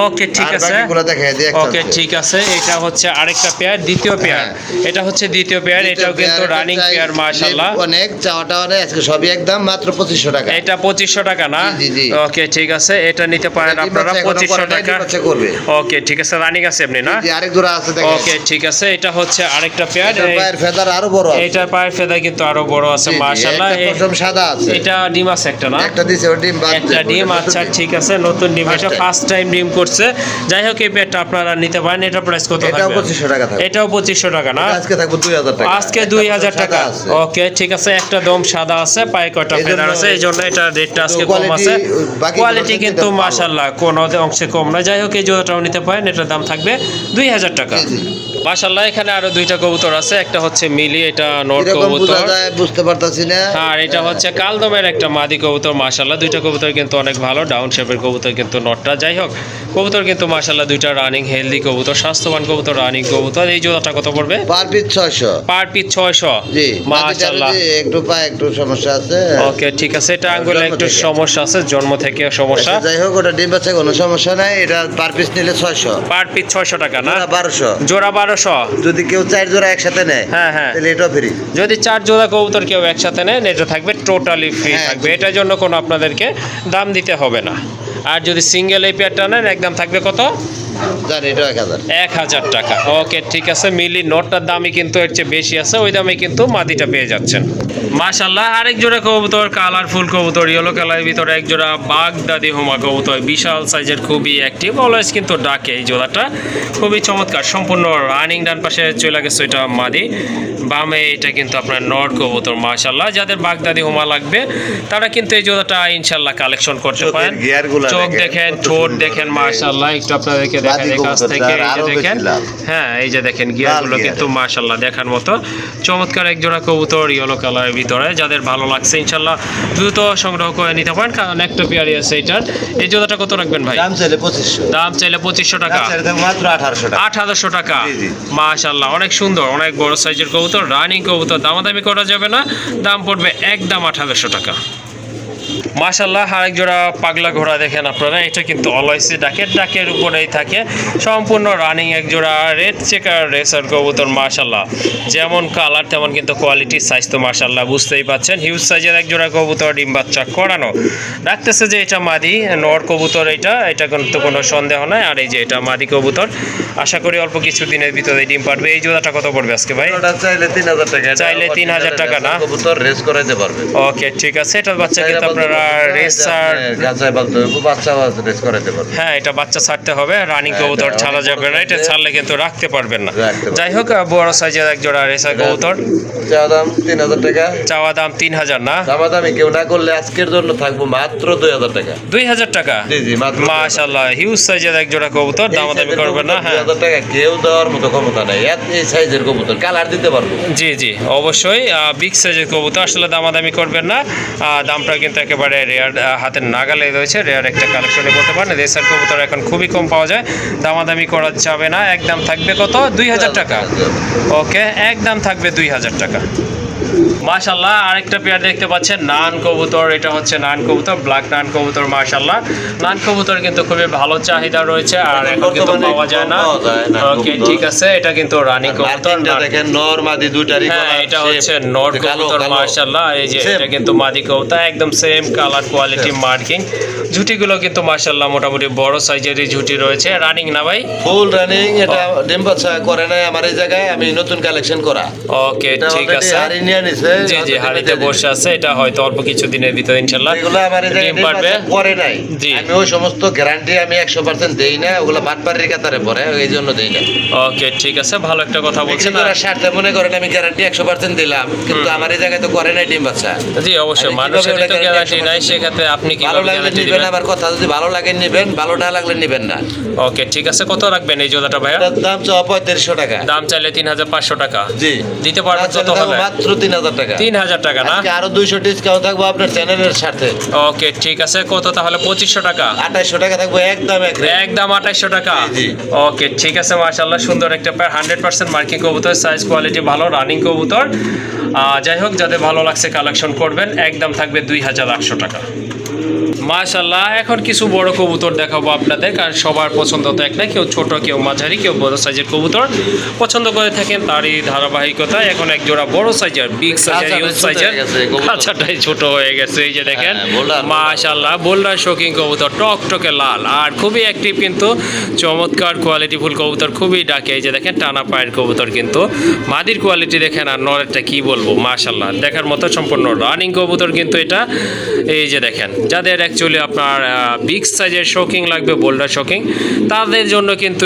[SPEAKER 1] ওকে, ঠিক
[SPEAKER 2] আর
[SPEAKER 1] আছে,
[SPEAKER 2] বাকিগুলো দেখাই দিই
[SPEAKER 1] ওকে, ঠিক আছে। এটা হচ্ছে আরেকটা পেয়ার, দ্বিতীয় পেয়ার।
[SPEAKER 2] হ্যাঁ।
[SPEAKER 1] এটা হচ্ছে দ্বিতীয় পেয়ার, এটাও কিন্তু রানিং পেয়ার মাশাআল্লাহ।
[SPEAKER 2] অনেক চাওয়াটা অনেক, আজকে সবই একদম মাত্র 2500 টাকা।
[SPEAKER 1] এটা 2500 টাকা না?
[SPEAKER 2] জি, জি, জি।
[SPEAKER 1] ওকে, ঠিক আছে, এটা নিতে পারেন আপনারা 2500 টাকা।
[SPEAKER 2] করবে।
[SPEAKER 1] ওকে, ঠিক আছে, রানিং আছে এমনি না?
[SPEAKER 2] জি, আরেক জোড়া আছে দেখেন।
[SPEAKER 1] ওকে, ঠিক আছে, এটা হচ্ছে আরেকটা পেয়ার।
[SPEAKER 2] এটার পায়ের ফেদার আরো বড় আছে।
[SPEAKER 1] এটার পায়ের ফেদা কিন্তু আরো বড় আছে
[SPEAKER 2] জি, জি,
[SPEAKER 1] মাশাআল্লাহ।
[SPEAKER 2] একটা পশম সাদা আছে।
[SPEAKER 1] এটা ডিম আছে একটা না?
[SPEAKER 2] একটা দিছে, ওই ডিম বাদ
[SPEAKER 1] একটা
[SPEAKER 2] দিয়ে
[SPEAKER 1] ডিম,
[SPEAKER 2] পড়ে।
[SPEAKER 1] আচ্ছা, ঠিক আছে, নতুন ডিম,
[SPEAKER 2] First
[SPEAKER 1] এটা
[SPEAKER 2] time।
[SPEAKER 1] ফার্স্ট টাইম ডিম করছে। যাই হোক, এই পেয়ারটা আপনারা নিতে পারেন। এটা প্রাইস কত
[SPEAKER 2] এটাও
[SPEAKER 1] থাকবে?
[SPEAKER 2] 2500 টাকা থাকবে।
[SPEAKER 1] এটাও 2500 টাকা না?
[SPEAKER 2] এটা আজকে থাকবো 2000 টাকা।
[SPEAKER 1] আজকে
[SPEAKER 2] একটা
[SPEAKER 1] 2000
[SPEAKER 2] পশম
[SPEAKER 1] টাকা।
[SPEAKER 2] সাদা আছে।
[SPEAKER 1] ওকে, ঠিক আছে, একটা দম সাদা আছে, পায়ে কয়টা
[SPEAKER 2] এই জন্য-
[SPEAKER 1] ফেদার আছে, এই জন্য এটা রেটটা আজকে কম
[SPEAKER 2] quality,
[SPEAKER 1] আছে।
[SPEAKER 2] বাকি
[SPEAKER 1] কোয়ালিটি
[SPEAKER 2] গুলোর
[SPEAKER 1] কিন্তু
[SPEAKER 2] থেকে ভালো।
[SPEAKER 1] মাশাআল্লাহ কোনো অংশে কম না। যাই হোক, এই জোড়াটাও নিতে পারেন, এটার দাম থাকবে 2000 টাকা।
[SPEAKER 2] জি, জি।
[SPEAKER 1] মাশাআল্লাহ এখানে আরো দুইটা কবুতর আছে, একটা হচ্ছে মিলি, এটা নর
[SPEAKER 2] কিরকম বোঝা
[SPEAKER 1] কবুতর,
[SPEAKER 2] যায় বুঝতে পারতাছি না।
[SPEAKER 1] আর এটা হচ্ছে কালদমের একটা মাদি কবুতর। মাশাআল্লাহ দুইটা কবুতর কিন্তু অনেক ভালো, ডাউন শেপের কবুতর কিন্তু নটটা। যাই হোক কবুতর কিন্তু মাশাআল্লাহ দুইটা রানিং হেলদি কবুতর, স্বাস্থ্যবান কবুতর, রানিং কবুতর। এই জোড়াটা কত পড়বে?
[SPEAKER 2] Per piece 600।
[SPEAKER 1] Per piece 600।
[SPEAKER 2] জি
[SPEAKER 1] মাশাআল্লাহ।
[SPEAKER 2] একটু পায়ে একটু সমস্যা আছে।
[SPEAKER 1] ওকে ঠিক আছে, এটা আঙ্গুলে
[SPEAKER 2] জন্ম
[SPEAKER 1] একটু
[SPEAKER 2] থেকে।
[SPEAKER 1] সমস্যা আছে, জন্ম থেকে সমস্যা।
[SPEAKER 2] আচ্ছা, যাই হোক ওটা ডিম বাচ্চা কোনো সমস্যা নাই, এটা পার পিস নিলে 600।
[SPEAKER 1] পার পিস 600 টাকা না?
[SPEAKER 2] 1200।
[SPEAKER 1] জোড়া 1200।
[SPEAKER 2] যদি কেউ 4 জোড়া একসাথে নেয়
[SPEAKER 1] হ্যাঁ হ্যাঁ,
[SPEAKER 2] তাহলে এটাও ফ্রি।
[SPEAKER 1] যদি 4 জোড়া কবুতর কেউ একসাথে নেন এটা থাকবে টোটালি ফ্রি
[SPEAKER 2] হ্যাঁ,
[SPEAKER 1] থাকবে, এটার জন্য কোনো আপনাদেরকে দাম দিতে হবে না। আর যদি সিঙ্গেল এই পেয়ারটা নেন একদম থাকবে কত?
[SPEAKER 2] জানি এটা 1000।
[SPEAKER 1] 1000 টাকা। ওকে ঠিক আছে, মিলি নটটার দামই কিন্তু এর চেয়ে বেশি আছে, ওই দামে কিন্তু মাদিটা পেয়ে যাচ্ছেন। মাশাআল্লাহ আরেক জোড়া কবুতর, কালারফুল কবুতর, ইয়েলো কালারের ভিতরে এক জোড়া বাগদাদি হোমা কবুতর, বিশাল সাইজের, খুবই অ্যাক্টিভ, অলওয়েজ কিন্তু ডাকে। এই জোড়াটা খুবই চমৎকার, সম্পূর্ণ রানিং। ডান পাশে চলে গেছে এটা মাদি, বামে এটা কিন্তু আপনার নর কবুতর। মাশাআল্লাহ যাদের বাগদাদি হোমা লাগবে তারা কিন্তু এই জোড়াটা ইনশাআল্লাহ কালেকশন করতে পারেন। চোখ দেখেন, ঠোঁট দেখেন, মাশাআল্লাহ একটু আপনাদেরকে দেখেন এই কাছ থেকে, এই যে দেখেন, হ্যাঁ এই যে দেখেন গিয়ারগুলো কিন্তু মাশাআল্লাহ দেখার মতো চমৎকার এক জোড়া কবুতর ইয়েলো কালারের ভিতরে। যাদের ভালো লাগছে ইনশাআল্লাহ দ্রুত সংগ্রহ করে নিতে পারেন, কারণ একটা পেয়ারই আছে এটার। এই জোড়াটা কত রাখবেন ভাই?
[SPEAKER 2] দাম চাইলে 2500।
[SPEAKER 1] দাম চাইলে 2500 টাকা,
[SPEAKER 2] মাত্র 1800 টাকা।
[SPEAKER 1] 1800 টাকা।
[SPEAKER 2] জি, জি।
[SPEAKER 1] মাশাআল্লাহ অনেক সুন্দর, অনেক বড় সাইজের কবুতর, রানিং কবুতর, দামাদামি করা যাবে না, দাম পড়বে একদম 1800 টাকা। মাশাআল্লাহ আরেক জোড়া পাগলা ঘোড়া দেখেন আপনারা, এটা কিন্তু অলওয়েজই ডাকের উপরেই থাকে, সম্পূর্ণ রানিং এক জোড়া রেড চেকার রেসার কবুতর। মাশাআল্লাহ যেমন কালার তেমন কিন্তু কোয়ালিটি, সাইজ তো মাশাআল্লাহ বুঝতেই পাচ্ছেন, হিউজ সাইজের এক জোড়া কবুতর, ডিম বাচ্চা করানো। ডাকতেছে যে এটা মাদি নর কবুতর, এটা কিন্তু কোনো সন্দেহ নাই। আর এই যে এটা মাদি কবুতর, আশা করি অল্প কিছু দিনের ভিতরে ডিম পারবে। এই জোড়াটা কত পড়বে আজকে ভাই?
[SPEAKER 2] ওটা চাইলে 3000 টাকা।
[SPEAKER 1] চাইলে 3000 টাকা না?
[SPEAKER 2] কবুতর রেস করাইতে পারবে।
[SPEAKER 1] ওকে ঠিক আছে, এটার বাচ্চা কিন্তু আপনারা রেসার,
[SPEAKER 2] গাছায় বলতে হবে বাচ্চা রেস করাইতে পারবে।
[SPEAKER 1] হ্যাঁ এটা বাচ্চা ছাড়তে হবে, রানিং
[SPEAKER 2] হ্যাঁ,
[SPEAKER 1] কবুতর
[SPEAKER 2] এটা
[SPEAKER 1] ছাড়া
[SPEAKER 2] অনেক
[SPEAKER 1] যাবে না,
[SPEAKER 2] বড়
[SPEAKER 1] এটা
[SPEAKER 2] size-এর।
[SPEAKER 1] ছাড়লে কিন্তু রাখতে পারবেন না।
[SPEAKER 2] রাখতে পারবেন।
[SPEAKER 1] যাই হোক বড় সাইজের এক জোড়া রেসার কবুতর,
[SPEAKER 2] চাওয়া দাম 3000 টাকা।
[SPEAKER 1] চাওয়া দাম 3000 না?
[SPEAKER 2] দামাদামি কেউ না করলে আজকের জন্য থাকবো মাত্র 2000 টাকা।
[SPEAKER 1] 2000 টাকা।
[SPEAKER 2] জি জি মাত্র।
[SPEAKER 1] মাশাআল্লাহ হিউজ সাইজের এক জোড়া কবুতর, দামাদামি করবেন না? হ্যাঁ
[SPEAKER 2] 2000 টাকা কেউ দেওয়ার মতো ক্ষমতা নাই, এই সাইজের কবুতর কালার দিতে পারবো।
[SPEAKER 1] জি জি অবশ্যই, বিগ সাইজের কবুতর, আসলে দামাদামি করবেন না। দামটা কিন্তু একেবারে রেয়ার, হাতের নাগালে রয়েছে, রেয়ার একটা কালেকশনে বলতে পারেন। রেসার কবুতর এখন খুবই কম পাওয়া যায়, দামাদামি করা যাবে না, একদম থাকবে কত? 2000 টাকা। ওকে একদম থাকবে 2000 টাকা। মাশাআল্লাহ আরেকটা পেয়ার দেখতে পাচ্ছেন, নান কবুতর, এটা হচ্ছে নান কবুতর, ব্ল্যাক নান কবুতর। মাশাআল্লাহ নান কবুতর কিন্তু খুবই ভালো চাহিদা রয়েছে, আর এখন কিন্তু পাওয়া যায় না। ওকে ঠিক আছে, এটা কিন্তু রানী কবুতর।
[SPEAKER 2] দেখেন নর মাদি দুইটারই
[SPEAKER 1] হ্যাঁ এটা হচ্ছে নর কবুতর। মাশাআল্লাহ এই যে এটা কিন্তু মাদি কবুতর, একদম সেম কালার, কোয়ালিটি, মার্কিং। ঝুটিগুলো কিন্তু মাশাআল্লাহ মোটামুটি বড় সাইজেরই ঝুটি রয়েছে। রানিং না ভাই?
[SPEAKER 2] Full running. এটা ডিম বাচ্চা করে নাই আমার এই জায়গায়, আমি নতুন কালেকশন করা।
[SPEAKER 1] ওকে ঠিক আছে, জি জি হাড়িতে বসে আছে, এটা হয়তো অল্প কিছু দিনের ভিতরে ইনশাআল্লাহ
[SPEAKER 2] এগুলো আমার এই জায়গায়
[SPEAKER 1] ডিম পারবে।
[SPEAKER 2] করে নাই।
[SPEAKER 1] জি।
[SPEAKER 2] আমি ওই সমস্ত গ্যারান্টি আমি 100% দেই না, ওগুলো বাটপাড়ির কাতারে পড়ে, এই জন্য দেই না।
[SPEAKER 1] ওকে ঠিক আছে, ভালো একটা কথা বলছেন।
[SPEAKER 2] আপনারা স্বার্থে মনে করেন আমি গ্যারান্টি 100% দিলাম, কিন্তু আমার এই জায়গায় তো করে নাই ডিম বাচ্চা।
[SPEAKER 1] জি অবশ্যই,
[SPEAKER 2] আমি
[SPEAKER 1] মানুষের
[SPEAKER 2] কিভাবে
[SPEAKER 1] তো
[SPEAKER 2] ওটা
[SPEAKER 1] গ্যারান্টি
[SPEAKER 2] guarantee
[SPEAKER 1] নাই, সেক্ষেত্রে আপনি
[SPEAKER 2] ভালো
[SPEAKER 1] কিভাবে
[SPEAKER 2] লাগলে
[SPEAKER 1] গ্যারান্টি
[SPEAKER 2] নিবেন,
[SPEAKER 1] দিবেন?
[SPEAKER 2] আবার কথা যদি ভালো লাগে নিবেন, ভালো না লাগলে নিবেন না।
[SPEAKER 1] ওকে ঠিক আছে, কত রাখবেন এই জোড়াটা ভাইয়া?
[SPEAKER 2] এটার দাম চাও 3500 টাকা।
[SPEAKER 1] দাম চাইলে 3500 টাকা।
[SPEAKER 2] জি।
[SPEAKER 1] দিতে পারবেন কত হলে?
[SPEAKER 2] মাত্র 3000 টাকা।
[SPEAKER 1] 3000 টাকা না?
[SPEAKER 2] আজকে আরো 200 ডিসকাউন্ট থাকবো আপনার চ্যানেলের সাথে।
[SPEAKER 1] ওকে ঠিক আছে, কত তাহলে? 2500 টাকা।
[SPEAKER 2] 2800 টাকা থাকবো একদম এক রেট।
[SPEAKER 1] একদম 2800 টাকা।
[SPEAKER 2] জি।
[SPEAKER 1] ওকে ঠিক আছে, মাশাআল্লাহ সুন্দর একটা পেয়ার, 100% মার্কিং কবুতর, সাইজ কোয়ালিটি ভালো, রানিং কবুতর। যাই হোক যাদের ভালো লাগছে কালেকশন করবেন, একদম থাকবে 2800 টাকা। মাশাআল্লাহ এখন কিছু বড় কবুতর দেখাবো আপনাদের, কারণ সবার পছন্দ তো এক না, কেউ ছোট, কেউ মাঝারি, কেউ বড় সাইজের কবুতর পছন্দ করে থাকেন, তারই ধারাবাহিকতায় এখন এক জোড়া বড় সাইজের, বিগ সাইজের, ইউজ সাইজের, কাঁচাটাই ছোট হয়ে গেছে। এই যে দেখেন মাশাআল্লাহ বোল্ডার শোকিং কবুতর, টকটকে লাল, আর খুবই অ্যাক্টিভ, কিন্তু চমৎকার কোয়ালিটিফুল কবুতর, খুবই ডাকে। এই যে দেখেন টানা পায়ের কবুতর, কিন্তু মাদির কোয়ালিটি দেখেন, আর নরেরটা কি বলবো, মাশাআল্লাহ দেখার মতো সম্পূর্ণ রানিং কবুতর কিন্তু এটা। এই যে দেখেন যাদের অ্যাকচুয়ালি আপনার বিগ সাইজের শোকিং লাগবে, বোল্ডার শোকিং, তাদের জন্য কিন্তু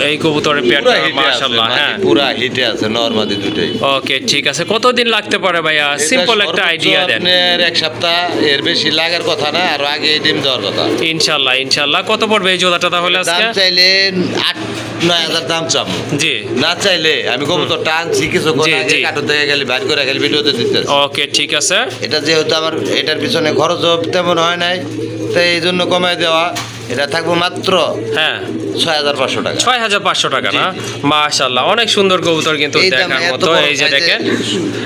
[SPEAKER 1] এই কবুতরের পেয়ারটা মাশাআল্লাহ হ্যাঁ
[SPEAKER 2] পুরা হিটে আছে নরমাদি দুটোই।
[SPEAKER 1] ওকে ঠিক আছে, কতদিন লাগতে পারে ভাইয়া? সিম্পল একটা আইডিয়া দেন।
[SPEAKER 2] আপনার এক সপ্তাহ এর বেশি লাগার কথা না, আর আগে ডিম দেওয়ার কথা।
[SPEAKER 1] ইনশাআল্লাহ ইনশাআল্লাহ। কত পড়বে এই জোড়াটা তাহলে আজকে?
[SPEAKER 2] দাম চাইলে 9,000 দাম চাবো।
[SPEAKER 1] জি
[SPEAKER 2] না চাইলে আমি কবুতরটা আনছি কিছুক্ষণ
[SPEAKER 1] জি,
[SPEAKER 2] আগে
[SPEAKER 1] জি।
[SPEAKER 2] কার্টুন থেকে গেলে বাইর করে গেলে ভিডিওতে দিতে।
[SPEAKER 1] ওকে ঠিক আছে।
[SPEAKER 2] এটা যেহেতু আমার এটার পিছনে খরচও তেমন হয় নাই, তাই এই জন্য কমাই দেওয়া। এটা থাকবো মাত্র
[SPEAKER 1] হ্যাঁ
[SPEAKER 2] 6,500 টাকা।
[SPEAKER 1] 6,500 টাকা না?
[SPEAKER 2] জি,
[SPEAKER 1] মাশাআল্লাহ অনেক সুন্দর কবুতর কিন্তু
[SPEAKER 2] এই দামে
[SPEAKER 1] দেখার
[SPEAKER 2] এত
[SPEAKER 1] মতো।
[SPEAKER 2] বড়
[SPEAKER 1] এই যে
[SPEAKER 2] size-এর
[SPEAKER 1] দেখেন,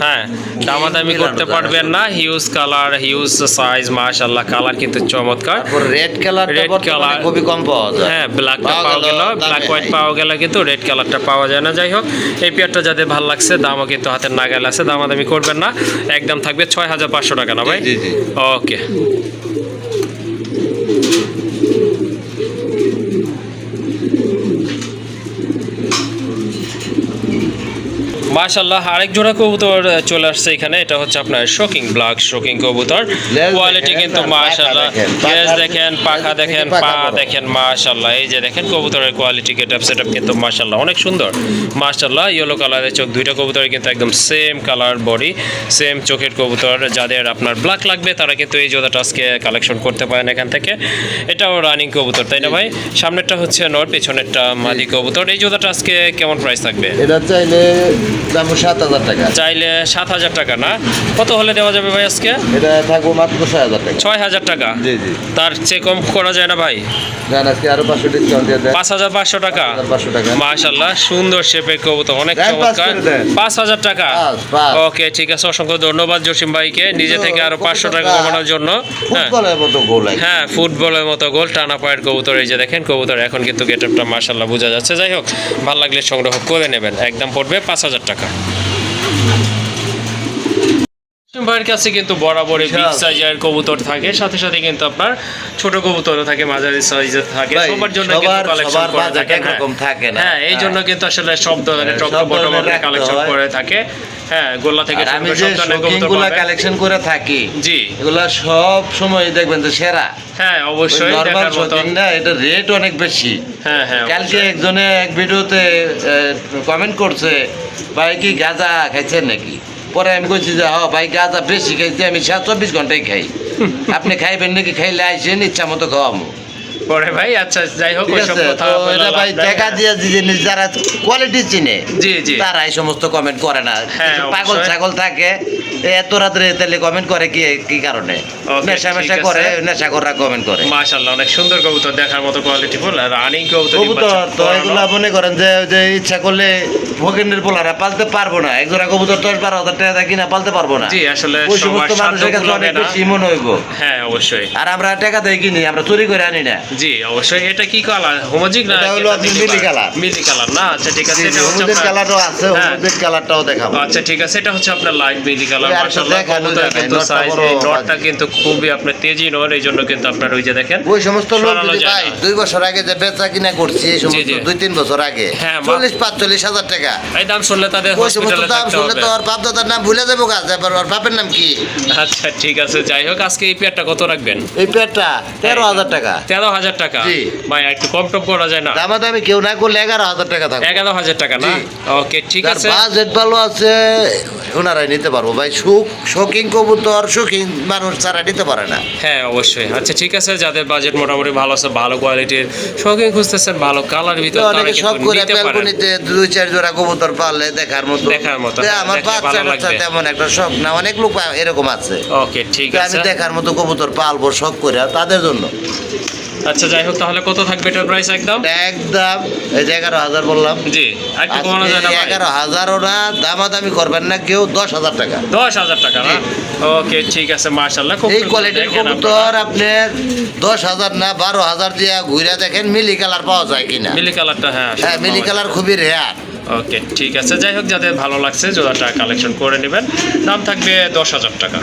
[SPEAKER 1] হ্যাঁ দামাদামি
[SPEAKER 2] মিলানো
[SPEAKER 1] করতে
[SPEAKER 2] যায় না।
[SPEAKER 1] পারবেন না। হিউজ কালার, হিউজ সাইজ, মাশাআল্লাহ কালার কিন্তু চমৎকার।
[SPEAKER 2] তারপর রেড কালারটা
[SPEAKER 1] Red
[SPEAKER 2] বর্তমানে
[SPEAKER 1] color।
[SPEAKER 2] খুবই কম পাওয়া যায়।
[SPEAKER 1] হ্যাঁ ব্ল্যাকটা
[SPEAKER 2] পাওয়া
[SPEAKER 1] পাওয়া গেল,
[SPEAKER 2] দামে
[SPEAKER 1] ব্ল্যাক হোয়াইট
[SPEAKER 2] নাই।
[SPEAKER 1] পাওয়া গেল, কিন্তু রেড কালারটা পাওয়া যায় না। যাই হোক এই পেয়ারটা যাদের ভালো লাগছে, দামও কিন্তু হাতের নাগাল আছে, দামাদামি করবেন না, একদম থাকবে 6,500 টাকা না ভাই?
[SPEAKER 2] জি, জি।
[SPEAKER 1] ওকে। মাশাআল্লাহ আরেক জোড়া কবুতর চলে আসছে এখানে। এটা হচ্ছে আপনার শোকিং ব্ল্যাক শোকিং কবুতর।
[SPEAKER 2] লেজ
[SPEAKER 1] কোয়ালিটি
[SPEAKER 2] দেখেন,
[SPEAKER 1] কিন্তু
[SPEAKER 2] আর পাখা
[SPEAKER 1] মাশাআল্লাহ,
[SPEAKER 2] দেখেন,
[SPEAKER 1] লেজ
[SPEAKER 2] পাখা
[SPEAKER 1] দেখেন, পাখা
[SPEAKER 2] লেজ
[SPEAKER 1] দেখেন,
[SPEAKER 2] থেকে
[SPEAKER 1] পা
[SPEAKER 2] পাখা বড়।
[SPEAKER 1] দেখেন, মাশাআল্লাহ এই যে দেখেন কবুতরের কোয়ালিটি, গেটআপ সেটআপ কিন্তু মাশাআল্লাহ অনেক সুন্দর। মাশাআল্লাহ ইয়েলো কালারের চোখ, দুইটা কবুতরের কিন্তু একদম সেম কালার বডি, সেম চোখের কবুতর। যাদের আপনার ব্ল্যাক লাগবে তারা কিন্তু এই জোড়াটা আজকে কালেকশন করতে পারেন এখান থেকে। এটাও রানিং কবুতর তাই না ভাই? সামনেরটা হচ্ছে নর, পেছনেরটা মাদি কবুতর। এই জোড়াটা আজকে কেমন প্রাইস থাকবে?
[SPEAKER 2] এটা চাইলে দাম 7,000 টাকা।
[SPEAKER 1] চাইলে 7,000 টাকা না? কত হলে দেওয়া যাবে ভাই আজকে?
[SPEAKER 2] এটা থাকবো মাত্র 6,000 টাকা।
[SPEAKER 1] 6,000 টাকা?
[SPEAKER 2] জি, জি।
[SPEAKER 1] তার চেয়ে কম করা যায় না ভাই?
[SPEAKER 2] জান আজকে আরো 500 ডিসকাউন্ট দিয়ে দেন।
[SPEAKER 1] 5,500 টাকা?
[SPEAKER 2] 5,500 টাকা।
[SPEAKER 1] মাশাআল্লাহ সুন্দর শেপের কবুতর, অনেক
[SPEAKER 2] দেন, পাস
[SPEAKER 1] চমৎকার।
[SPEAKER 2] করে দেন।
[SPEAKER 1] 5,000 টাকা?
[SPEAKER 2] পাস।
[SPEAKER 1] ওকে ঠিক আছে, অসংখ্য ধন্যবাদ জসিম ভাইকে নিজে থেকে আরো 500 টাকা কমানোর জন্য। হ্যাঁ
[SPEAKER 2] ফুটবলের মতো গোল লাগে।
[SPEAKER 1] হ্যাঁ ফুটবলের মতো গোল, টানা পায়ের কবুতর। এই যে দেখেন কবুতর এখন কিন্তু গেটআপটা মাশাআল্লাহ বোঝা যাচ্ছে। যাই হোক ভালো লাগলে সংগ্রহ করে নেবেন, একদম পড়বে 5,000 টাকা। জসিম ভাইয়ের কাছে কিন্তু বরাবরই বিগ সাইজের কবুতর থাকে, সাথে সাথে কিন্তু আপনার ছোট কবুতরও থাকে, মাঝারি সাইজের থাকে,
[SPEAKER 2] ভাই,
[SPEAKER 1] সবার জন্য কিন্তু
[SPEAKER 2] সবার
[SPEAKER 1] কালেকশন করে
[SPEAKER 2] বাজেট
[SPEAKER 1] থাকেন।
[SPEAKER 2] একরকম থাকে না।
[SPEAKER 1] হ্যাঁ এই জন্য কিন্তু আসলে সব ধরনের টপ টু
[SPEAKER 2] সব
[SPEAKER 1] বটম
[SPEAKER 2] ধরনের রাখতে
[SPEAKER 1] কালেকশন
[SPEAKER 2] হয়।
[SPEAKER 1] করে থাকে। হ্যাঁ গোল্লা থেকে
[SPEAKER 2] আর আমি
[SPEAKER 1] শুরু করে
[SPEAKER 2] যে
[SPEAKER 1] সব ধরনের
[SPEAKER 2] শৌখিন
[SPEAKER 1] কবুতর
[SPEAKER 2] গুলা
[SPEAKER 1] পাবেন।
[SPEAKER 2] কালেকশন করে থাকি,
[SPEAKER 1] জি
[SPEAKER 2] এগুলা সব সময় দেখবেন যে সেরা।
[SPEAKER 1] হ্যাঁ অবশ্যই
[SPEAKER 2] নরমাল
[SPEAKER 1] দেখার মতো।
[SPEAKER 2] শৌখিন না, এটা রেট অনেক বেশি।
[SPEAKER 1] হ্যাঁ হ্যাঁ
[SPEAKER 2] কালকে একজনে এক ভিডিওতে কমেন্ট করছে, ভাই কি গাঁজা খাইছেন নাকি? পরে আমি কইছি যে হ্যাঁ ভাই গাঁজা বেশি খাইছি, আমি 24 ঘন্টায় খাই। আপনি খাইবেন নাকি? খাইলে আইসেন, ইচ্ছা মতো খাওয়ামো।
[SPEAKER 1] পরে ভাই আচ্ছা যাই হোক
[SPEAKER 2] ঠিক
[SPEAKER 1] ওইসব
[SPEAKER 2] আছে,
[SPEAKER 1] কথা
[SPEAKER 2] তো
[SPEAKER 1] বলে
[SPEAKER 2] এটা
[SPEAKER 1] লাভ
[SPEAKER 2] ভাই
[SPEAKER 1] নাই।
[SPEAKER 2] টাকা দিয়ে জিনিস যারা কোয়ালিটি চিনে,
[SPEAKER 1] জি জি
[SPEAKER 2] তারা এই সমস্ত কমেন্ট করে না।
[SPEAKER 1] হ্যাঁ,
[SPEAKER 2] কিছু পাগল
[SPEAKER 1] অবশ্যই।
[SPEAKER 2] ছাগল থাকে এত রাত্রে তাহলে কমেন্ট করে কি কি কারণে?
[SPEAKER 1] Okay,
[SPEAKER 2] নেশা মেশা
[SPEAKER 1] ঠিক
[SPEAKER 2] করে,
[SPEAKER 1] আছে।
[SPEAKER 2] নেশা করা কমেন্ট করে।
[SPEAKER 1] মাশাআল্লাহ অনেক সুন্দর কবুতর, দেখার মতো কোয়ালিটি ফুল। আর রানিং কবুতর
[SPEAKER 2] কবুতর তো এগুলা মনে করেন যে যে ইচ্ছা করলে ভোগেন্দ্রের পোলারা পালতে পারবো না। এক জোড়া কবুতর 10-12 হাজার টাকা কিনা পালতে পারবো না।
[SPEAKER 1] জি আসলে
[SPEAKER 2] ওই
[SPEAKER 1] সবার
[SPEAKER 2] সমস্ত মানুষের
[SPEAKER 1] সাধ্য
[SPEAKER 2] কাছে
[SPEAKER 1] কুলাবে
[SPEAKER 2] অনেক
[SPEAKER 1] না।
[SPEAKER 2] বেশি মনে হইব।
[SPEAKER 1] হ্যাঁ অবশ্যই।
[SPEAKER 2] আর আমরা টাকা দিয়ে কিনি, আমরা চুরি করে আনি না।
[SPEAKER 1] জি অবশ্যই। এটা কি কালার? হোমোজিক না?
[SPEAKER 2] এটা হলো মিলি কালার।
[SPEAKER 1] মিলি কালার না? আচ্ছা ঠিক আছে।
[SPEAKER 2] জি,
[SPEAKER 1] এটা হচ্ছে
[SPEAKER 2] হলুদের
[SPEAKER 1] আপনার-
[SPEAKER 2] কালারও আছে,
[SPEAKER 1] হ্যাঁ।
[SPEAKER 2] হলুদের কালারটাও দেখাবো।
[SPEAKER 1] আচ্ছা ঠিক আছে, এটা হচ্ছে আপনার লাইট মিলি কালার।
[SPEAKER 2] এই আর তো
[SPEAKER 1] মাশাআল্লাহ
[SPEAKER 2] দেখানো
[SPEAKER 1] কবুতর
[SPEAKER 2] যায় না,
[SPEAKER 1] কিন্তু
[SPEAKER 2] নটটা
[SPEAKER 1] সাইজ,
[SPEAKER 2] বড়
[SPEAKER 1] এই নটটা
[SPEAKER 2] বাজে।
[SPEAKER 1] কিন্তু খুবই আপনার তেজি নট, এই জন্য কিন্তু আপনার ওই যে দেখেন
[SPEAKER 2] ওই সমস্ত লোক
[SPEAKER 1] সরানো
[SPEAKER 2] যদি
[SPEAKER 1] যায়
[SPEAKER 2] ভাই
[SPEAKER 1] না।
[SPEAKER 2] 2 বছর আগে যে বেচা কিনা করছি, এই সমস্ত
[SPEAKER 1] জি।
[SPEAKER 2] 2-3 বছর আগে
[SPEAKER 1] হ্যাঁ,
[SPEAKER 2] 40-45 হাজার টাকা,
[SPEAKER 1] এই দাম শুনলে তাদের
[SPEAKER 2] ওই সমস্ত
[SPEAKER 1] হসপিটালে
[SPEAKER 2] দাম
[SPEAKER 1] থাকতে
[SPEAKER 2] শুনলে
[SPEAKER 1] হবে।
[SPEAKER 2] তো আর বাপদাদার নাম ভুলে যাবো গাছ, এবার ওর বাপের নাম কি?
[SPEAKER 1] আচ্ছা ঠিক আছে, যাই হোক আজকে এই পেয়ারটা কত রাখবেন?
[SPEAKER 2] এই পেয়ারটা 13,000 টাকা।
[SPEAKER 1] 13,000 টাকা?
[SPEAKER 2] জি।
[SPEAKER 1] ভাই একটু কম টম করা যায় না?
[SPEAKER 2] দামাদামি কেউ না করলে 11,000 টাকা থাকবে।
[SPEAKER 1] 11,000 টাকা না?
[SPEAKER 2] জি।
[SPEAKER 1] ওকে ঠিক
[SPEAKER 2] যার
[SPEAKER 1] আছে।
[SPEAKER 2] বাজেট ভালো আছে ওনারাই নিতে পারবো ভাই। শৌখিন কবুতর শৌখিন মানুষ ছাড়া নিতে পারে না।
[SPEAKER 1] হ্যাঁ অবশ্যই। আচ্ছা ঠিক আছে, যাদের বাজেট মোটামুটি ভালো আছে, ভালো কোয়ালিটির শৌখিন খুঁজতেছেন, ভালো কালার ভিতর, তারা
[SPEAKER 2] অনেকে শখ
[SPEAKER 1] কিন্তু
[SPEAKER 2] করে
[SPEAKER 1] নিতে পারেন।
[SPEAKER 2] ব্যালকনিতে 2-4 জোড়া কবুতর পাললে দেখার মতো।
[SPEAKER 1] দেখার মতো,
[SPEAKER 2] তো
[SPEAKER 1] হ্যাঁ,
[SPEAKER 2] আমার
[SPEAKER 1] দেখলে ভালো
[SPEAKER 2] বাচ্চার
[SPEAKER 1] লাগবে।
[SPEAKER 2] তেমন একটা শখ না, অনেক লোক এরকম আছে।
[SPEAKER 1] ওকে ঠিক
[SPEAKER 2] তো
[SPEAKER 1] আছে।
[SPEAKER 2] আমি দেখার মতো কবুতর পালবো শখ করে, তাদের জন্য
[SPEAKER 1] আচ্ছা যাই হোক, তাহলে কত থাকবে এটার প্রাইস একদম?
[SPEAKER 2] একদম এই যে 11,000 বললাম।
[SPEAKER 1] জি একটু কমানো যায় না ভাই?
[SPEAKER 2] 11,000ও না, দামাদামি করবেন না কেউ, 10,000 টাকা।
[SPEAKER 1] 10,000 টাকা না? ওকে ঠিক আছে, মাশাআল্লাহ খুব
[SPEAKER 2] এই
[SPEAKER 1] সুন্দর।
[SPEAKER 2] কোয়ালিটির
[SPEAKER 1] দেখেন
[SPEAKER 2] কবুতর আপনি 10,000 না 12,000 দিয়ে ঘুরে দেখেন মিলি কালার পাওয়া যায় কিনা।
[SPEAKER 1] মিলি কালারটা, হ্যাঁ
[SPEAKER 2] হ্যাঁ, মিলি কালার খুবই রেয়ার।
[SPEAKER 1] ওকে ঠিক আছে, যাই হোক যাদের ভালো লাগছে জোড়াটা কালেকশন করে নেবেন, দাম থাকবে 10,000 টাকা।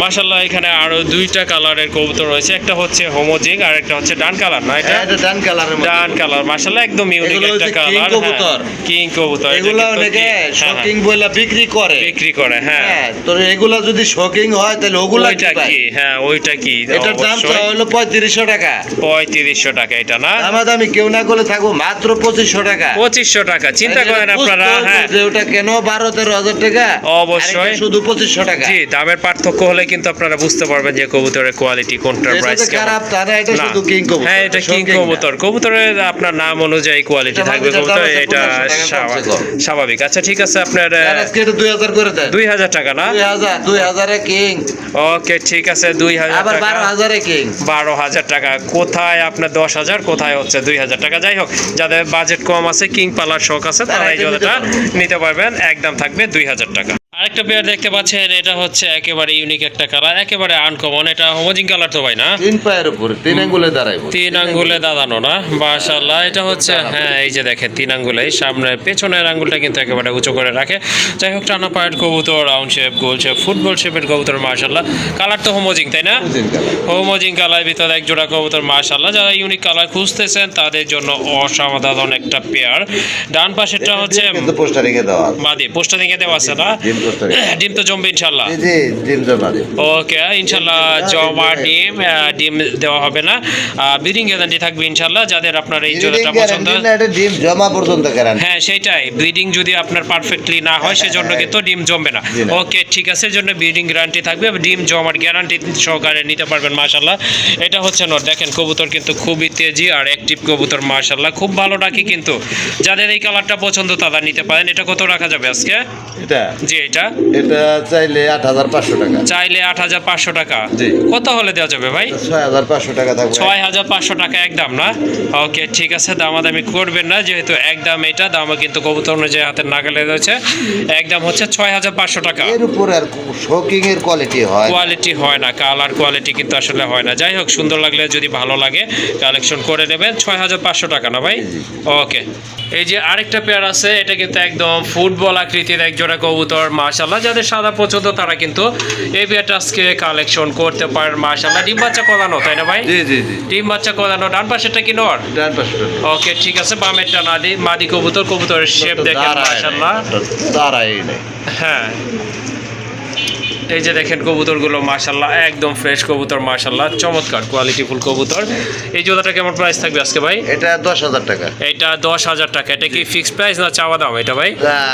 [SPEAKER 1] মাশাআল্লাহ এখানে আরো দুইটা কালারের কবুতর রয়েছে, একটা হচ্ছে হোমোজিং আর একটা হচ্ছে ডান কালার না? এটা
[SPEAKER 2] এটা ডান কালারের মধ্যে।
[SPEAKER 1] ডান কালার, মাশাআল্লাহ একদম ইউনিক
[SPEAKER 2] এগুলো
[SPEAKER 1] একটা
[SPEAKER 2] হচ্ছে king
[SPEAKER 1] কালার।
[SPEAKER 2] কবুতর।
[SPEAKER 1] কিং কবুতর, এটা
[SPEAKER 2] এগুলা
[SPEAKER 1] কিন্তু
[SPEAKER 2] অনেকে
[SPEAKER 1] হ্যাঁ, হ্যাঁ,
[SPEAKER 2] শকিং বইলা বিক্রি করে।
[SPEAKER 1] বিক্রি করে। হ্যাঁ
[SPEAKER 2] হ্যাঁ, তো এগুলা যদি শকিং হয় তাহলে ওগুলা
[SPEAKER 1] ওইটা
[SPEAKER 2] কি ভাই?
[SPEAKER 1] কি? হ্যাঁ ওইটা কি?
[SPEAKER 2] এটার দাম তো
[SPEAKER 1] অবশ্যই
[SPEAKER 2] হলো 3500 টাকা।
[SPEAKER 1] 3500 টাকা এটা না?
[SPEAKER 2] দামাদামি কেউ না করলে থাকবো মাত্র 2500 টাকা।
[SPEAKER 1] 2500 টাকা। চিন্তা
[SPEAKER 2] এই যে
[SPEAKER 1] করেন পারেন আপনারা। হ্যাঁ,
[SPEAKER 2] যে ওটা কেন 12-13 হাজার টাকা,
[SPEAKER 1] অবশ্যই।
[SPEAKER 2] আরেকটা শুধু 2500 টাকা।
[SPEAKER 1] জি, দামের পার্থক্য হলে কিন্তু আপনারা বুঝতে পারবেন যে কবুতরের কোয়ালিটি কোনটার
[SPEAKER 2] এটা
[SPEAKER 1] প্রাইস
[SPEAKER 2] যে খারাপ তা না, এটা শুধু কিং কবুতর।
[SPEAKER 1] হ্যাঁ, এটা কিং
[SPEAKER 2] শৌখিন না।
[SPEAKER 1] কবুতর। কবুতরের আপনার নাম অনুযায়ী কোয়ালিটি
[SPEAKER 2] এটা
[SPEAKER 1] থাকবে
[SPEAKER 2] বাজার
[SPEAKER 1] কবুতর,
[SPEAKER 2] দাম আছে
[SPEAKER 1] এটা
[SPEAKER 2] 1500 টাকা কমসে কম।
[SPEAKER 1] স্বাভাবিক। আচ্ছা ঠিক আছে, আপনার
[SPEAKER 2] আর আজকে এটা 2000 করে দেন।
[SPEAKER 1] 2000 টাকা না?
[SPEAKER 2] 2000 এ কিং,
[SPEAKER 1] ওকে ঠিক আছে, 2000
[SPEAKER 2] আবার
[SPEAKER 1] টাকা।
[SPEAKER 2] 12,000 এ কিং।
[SPEAKER 1] 12,000 টাকা, কোথায় আপনার 10,000, কোথায় হচ্ছে 2000 টাকা। যাই হোক, যাদের বাজেট কম আছে, কিং পালার শখ আছে, তারা এই
[SPEAKER 2] এটা নিতে
[SPEAKER 1] জোড়াটা
[SPEAKER 2] পারবেন।
[SPEAKER 1] নিতে পারবেন। একদম থাকবে 2000 টাকা। আরেকটা পেয়ার দেখতে পাচ্ছেন, এটা হচ্ছে একেবারে ইউনিক একটা কালার, একেবারে আনকমন। এটা হোমোজিন কালার তো ভাই না?
[SPEAKER 2] 3 পায়ের উপরে 3 আঙ্গুলে দাঁড়াইবো।
[SPEAKER 1] 3 আঙ্গুলে দাঁড়ানো না? মাশাআল্লাহ, এটা হচ্ছে হ্যাঁ, এই যে দেখেন 3 আঙ্গুলে, সামনে পেছনের আঙ্গুলটা কিন্তু একেবারে উঁচু করে রাখে। যাই হোক, টানা পায়ের কবুতর, রাউন্ড শেপ, গোল শেপ, ফুটবল শেপের কবুতর মাশাআল্লাহ। কালার তো হোমোজিন, তাই না? হোমোজিন কালার ভিতরে এক জোড়া কবুতর মাশাআল্লাহ। যারা ইউনিক কালার খুঁজতেছেন তাদের জন্য অসাধারণ একটা পেয়ার। ডান পাশেরটা হচ্ছে
[SPEAKER 2] কিন্তু পোস্টার রেখে দেওয়া আছে।
[SPEAKER 1] মাদি, পোস্টার দিকে দেওয়া আছে না?
[SPEAKER 2] ডিম পোস্টার।
[SPEAKER 1] ডিম তো জমবে ইনশাআল্লাহ।
[SPEAKER 2] জি ডিম জমা দিন।
[SPEAKER 1] ওকে, ইনশাল্লাহ জমা ডিম, ডিম দেওয়া হবে না, ব্রিডিং গ্যারান্টি থাকবে ইনশাল্লাহ। যাদের আপনার এই জোড়াটা পছন্দ,
[SPEAKER 2] এটা ডিম জমা পর্যন্ত গ্যারান্টি।
[SPEAKER 1] হ্যাঁ সেটাই, ব্রিডিং যদি আপনার পারফেক্টলি না হয় সেজন্য কিন্তু ডিম জমবে না।
[SPEAKER 2] জি না।
[SPEAKER 1] ওকে ঠিক আছে, জন্য ব্রিডিং গ্যারান্টি থাকবে, ডিম জমার গ্যারান্টি সহকারে নিতে পারবেন মাশাল্লাহ। এটা হচ্ছে নর, দেখেন কবুতর কিন্তু খুবই তেজি আর অ্যাক্টিভ কবুতর মাশাল্লাহ, খুব ভালো ডাকি কিন্তু। যাদের এই কালারটা পছন্দ তারা নিতে পারেন। এটা কত রাখা যাবে আজকে?
[SPEAKER 2] এটা
[SPEAKER 1] জি, এটা
[SPEAKER 2] চাইলে 8,500 টাকা।
[SPEAKER 1] চাইলে 8,500 টাকা।
[SPEAKER 2] জি।
[SPEAKER 1] কত হলে দেওয়া যাবে ভাই?
[SPEAKER 2] 6,500 টাকা থাকবে।
[SPEAKER 1] 6,500 টাকা একদম না? ওকে ঠিক আছে, দামাদামি করবেন না, যেহেতু একদম এটা দামও কিন্তু কবুতর অনুযায়ী হাতের নাগালে রয়েছে। একদম হচ্ছে 6,500 টাকা।
[SPEAKER 2] এর উপর আর শোকিং এর কোয়ালিটি হয়।
[SPEAKER 1] কোয়ালিটি হয় না, কালার কোয়ালিটি কিন্তু আসলে হয় না। যাই হোক, সুন্দর লাগলে যদি ভালো লাগে কালেকশন করে নেবেন। 6,500 টাকা না ভাই? ওকে, এই যে আরেকটা পেয়ার আছে, এটা কিন্তু একদম ফুটবল আকৃতির এক জোড়া কবুতর মাশাআল্লাহ। যাদের সাদা পছন্দ তারা কিন্তু এই পেয়ারটা আজকে কালেকশন করতে পারেন মাশাআল্লাহ। ডিম বাচ্চা করানো, তাই না ভাই?
[SPEAKER 2] জি
[SPEAKER 1] ডিম বাচ্চা করানো। ডান পাশেরটা কি নর?
[SPEAKER 2] ডান পাশে।
[SPEAKER 1] ওকে ঠিক আছে, বামেরটা নাদি মাদি কবুতর। কবুতরের শেপ দেখেন মাশাআল্লাহ।
[SPEAKER 2] দাঁড়াই নেই।
[SPEAKER 1] হ্যাঁ, এই যে দেখেন কবুতরগুলো মাশাআল্লাহ, একদম ফ্রেশ কবুতর মাশাআল্লাহ, চমৎকার কোয়ালিটিফুল কবুতর। এই জোড়াটা কেমন প্রাইস থাকবে আজকে ভাই?
[SPEAKER 2] এটা 10,000 টাকা।
[SPEAKER 1] এটা 10,000 টাকা। এটা কি ফিক্সড প্রাইস না চাওয়া দাম এটা ভাই?